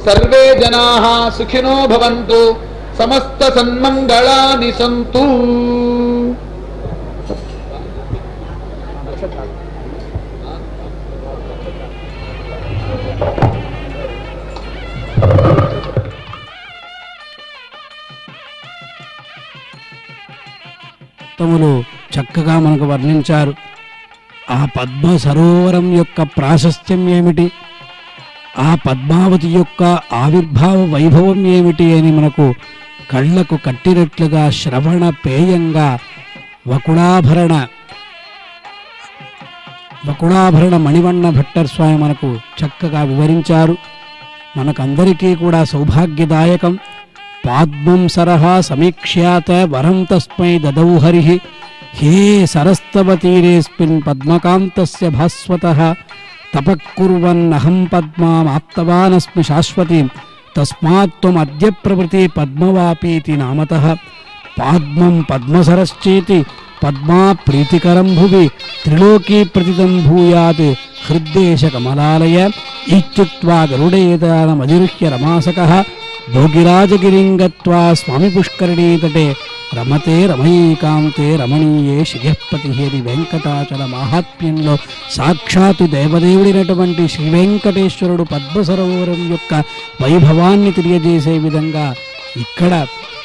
సర్వే జనాః సుఖినో భవంతు సమస్త సన్మంగళాని సంతు. తములు చక్కగా మనకు వర్ణించారు. ఆ పద్మ సరోవరం యొక్క ప్రాశస్త్యం ఏమిటి, ఆ పద్మావతి యొక్క ఆవిర్భావ వైభవం ఏమిటి అని మనకు కళ్ళకు కట్టినట్లుగా శ్రవణ పేయంగా వకుళాభరణ మణివన్న భట్టర్ స్వామి మనకు చక్కగా వివరించారు. మనకందరికీ కూడా సౌభాగ్యదాయకం. పాద్మం సరహ సమీక్ష్యాత వరం తస్మై దదౌ హరి హే సరస్తవ తీరేస్మిన్ పద్మకాంతస్య భాస్వతః తపఃకుర్వన్నహం పద్మామాప్తవానస్మి శాశ్వతీం తస్మాత్ త్వం అద్య ప్రవృతి పద్మవాపీతి నామతః. పాద్మం పద్మసరశ్చేతి పద్మా ప్రీతికరం భువి త్రిలోకీ ప్రతితం భూయాత్ హృద్దేశ కమలాలయ ఇత్యుక్త్వా గరుడేతానమధిరుహ్య రమాసకః భోగిరాజగిరిం గత్వా స్వామి పుష్కరిణీతటే రమతే రమయీకాంతే రమణీయే శ్రీయపతి అని వెంకటాచల మాహాత్మ్యంలో సాక్షాత్తు దేవదేవుడినటువంటి శ్రీ వెంకటేశ్వరుడు పద్మసరోవరం యొక్క వైభవాన్ని తెలియజేసే విధంగా ఇక్కడ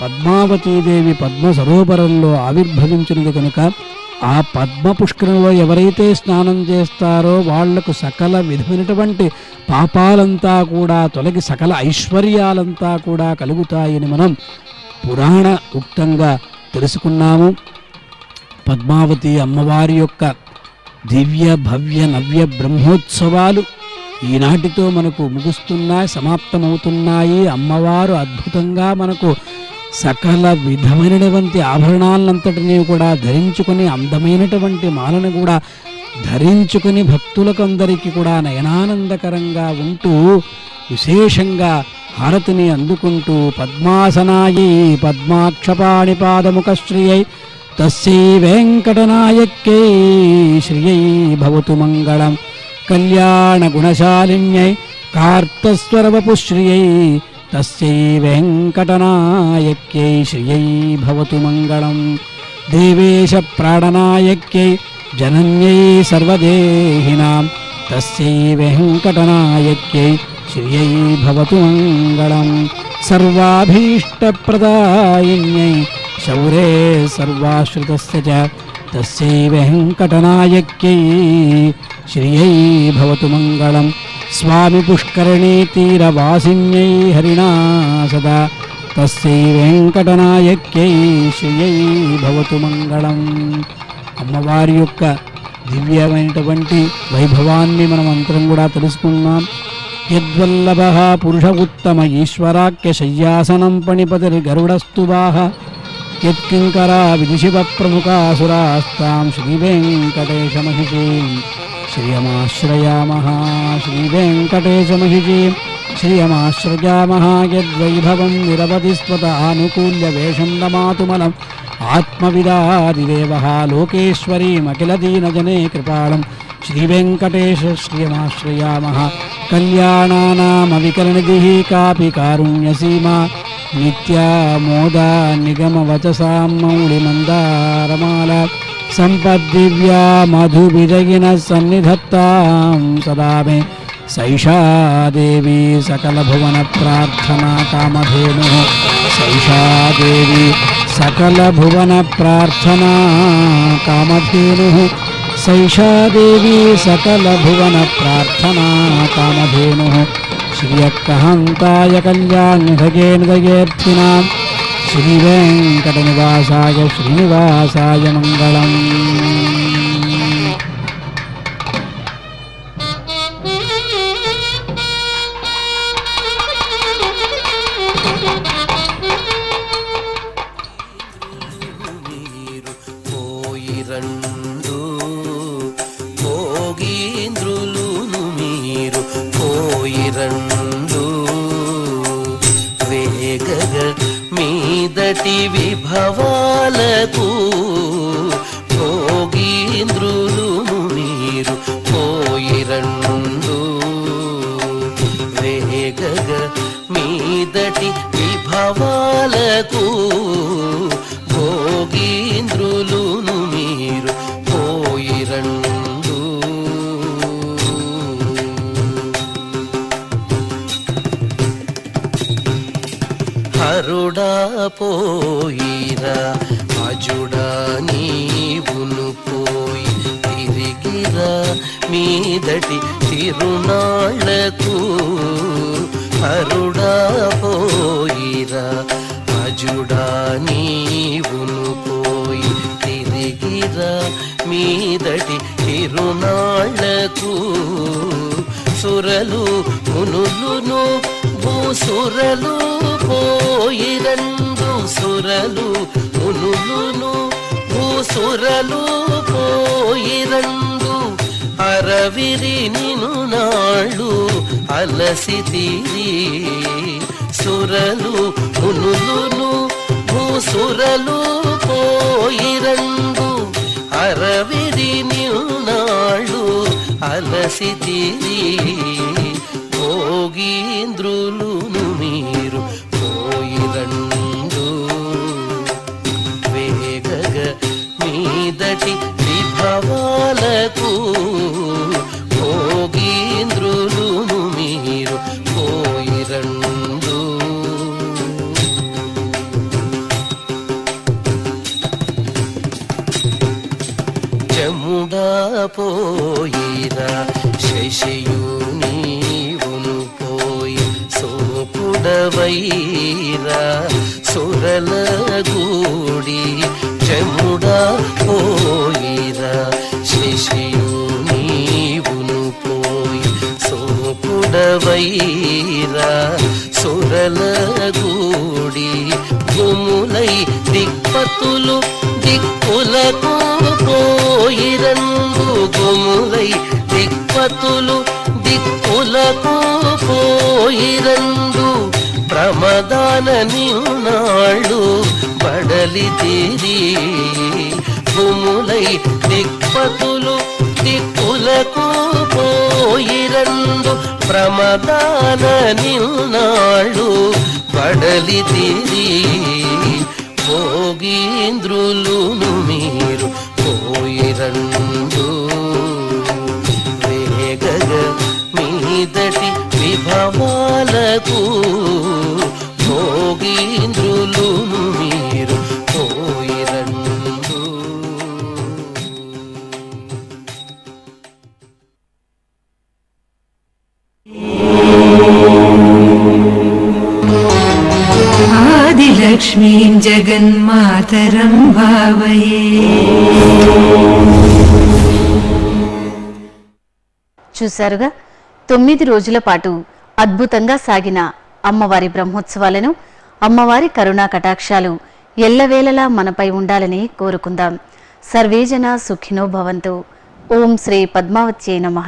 పద్మావతీదేవి పద్మ సరోవరంలో ఆవిర్భవించినది కనుక ఆ పద్మ పుష్కరంలో ఎవరైతే స్నానం చేస్తారో వాళ్లకు సకల విధమైనటువంటి పాపాలంతా కూడా తొలగి సకల ఐశ్వర్యాలంతా కూడా కలుగుతాయని మనం పురాణ ఉక్తంగా తెలుసుకున్నాము. పద్మావతి అమ్మవారి యొక్క దివ్య భవ్య నవ్య బ్రహ్మోత్సవాలు ఈనాటితో మనకు ముగుస్తున్నాయి, సమాప్తమవుతున్నాయి. అమ్మవారు అద్భుతంగా మనకు సకల విధమైనటువంటి ఆభరణాలంతటినీ కూడా ధరించుకొని అందమైనటువంటి మాలను కూడా ధరించుకొని భక్తులకందరికీ కూడా నయనానందకరంగా ఉంటూ విశేషంగా హారతిని అందుకుంటూ పద్మాసనాయై పద్మాక్షపాణిపాదముఖశ్రియై తస్యై వెంకటనాయక్యై శ్రియై భవతు మంగళం కళ్యాణగుణశాలిన్యై కార్తస్వరవపుశ్రియై తస్యై వెంకటనాయక్యై శ్రియై భవతు మంగళం దేవేశ ప్రాణనాయక్యై జనన్యై సర్వదేహినాం తస్యై వెంకటనాయక్యై శ్రియై భవతు మంగళం సర్వాభీష్టప్రదాయిన్యై శౌరే సర్వాశ్రితస్య చ తస్యై వెంకటనాయక్యై శ్రియై భవతు మంగళం స్వామి పుష్కరిణీ తీరవాసిన్యై హరిణా సదా తస్యై వెంకటనాయక్యై శ్రియై భవతు మంగళం. అమ్మవారి యొక్క దివ్యమైనటువంటి వైభవాన్ని మనం అంతరం కూడా తెలుసుకున్నాం. యద్వల్లభ పురుష ఉత్తమ ఈశ్వరాఖ్య శయ్యాసనం పణిపతిర్గరుడస్తువాహ యత్కింకరా విదిశివ ప్రముఖాసురాస్తాం శ్రీవేంకటేశమహిషీం శ్రియమాశ్రయామః శ్రీవేంకటేశమహిషీం శ్రియమాశ్రయామః యద్వైభవం నిరవధి స్వత ఆనుకూల్య వేషం నమాతుమలం ఆత్మవిదాదిదేవః లోకేశ్వరీమఖిల దీనజనే కృపాళం శ్రీవేంకటేశ శ్రియమాశ్రయామః కళ్యాణానామవికలనిధిః కాపి కారుణ్యసీమా నిత్యామోదా నిగమవచసాం మౌళిమందారమాల సంపద్దివ్యా మధువిజగిన సన్నిధత్తాం సదా మే సైషా దేవి సకలభువన ప్రార్థనా కామధేనుః సైషా దేవి సకలభువన ప్రార్థనా కామధేనుః సైషా దేవి సకలభువన ప్రార్థనా కామధేనుః శ్రియక్కహంతాయ కళ్యాణ్యధగేర్ధినాం శ్రీవేంకటనివాసాయ శ్రీనివాసాయ మంగళం. భోగీంద్రులును మీరు పోయిరండు వేగగ మీదటి విభవాలకు భోగీంద్రులును మీరు పోయిరండు వేగగ మీదటి విభవాలకు భోగీంద్రులును మీరు పోయిరండు హరుడా పోయిరా అజుడా నీవును పోయి తిరిగిరా మీదటి తిరునాళ్లకు హరుడా పోయిరా అజుడా నీవును పోయి తిరిగిరా మీదటి తిరునాళ్లకు సురలు మునులును భూసురలు పోయిరండు సురలు మునులును భూసురలు పోయిరండు అరవిరి నిను నాళ్ళు అలసితిరి సురలు మునులును భూసురలు పోయిరండు అరవిరి నిను నాళ్ళు అలసితిరి భోగీంద్రులును మీరు పోయిరండు వేగగ మీదటి విభవాలకు భోగీంద్రులును మీరు పోయిరండు జముడా పోయిరా శశియు నీవును పోయి సోపుడవైరా సురల గూడి జముడా పోయిరా శశియు నీవును పోయి సోపుడవైరా సురల గూడి గుములై దిక్పతులు దిక్కులకు పోయిరందు గుములై దిక్పతులు దిక్కులకు పోయిరందు ప్రమదాన నిన్నాళ్ళు బడలి తీరి గుములై దిక్పతులు దిక్కులకు పోయిరందు ప్రమదాన నిన్నాళ్ళు బడలి తీరి భోగీంద్రులును మీరు పోయిరండు వేగగ మీదటి విభవాలకు భోగీంద్రులును మీరు పోయిరండు ఆదిలక్ష్మీం జగన్మాతరం భావయే. చూశారుగా 9 రోజుల పాటు అద్భుతంగా సాగిన అమ్మవారి బ్రహ్మోత్సవాలను అమ్మవారి కరుణా కటాక్షాలు ఎల్లవేళలా మనపై ఉండాలని కోరుకుందాం. సర్వేజన సుఖినో భవంతు. ఓం శ్రీ పద్మావత్యై నమః.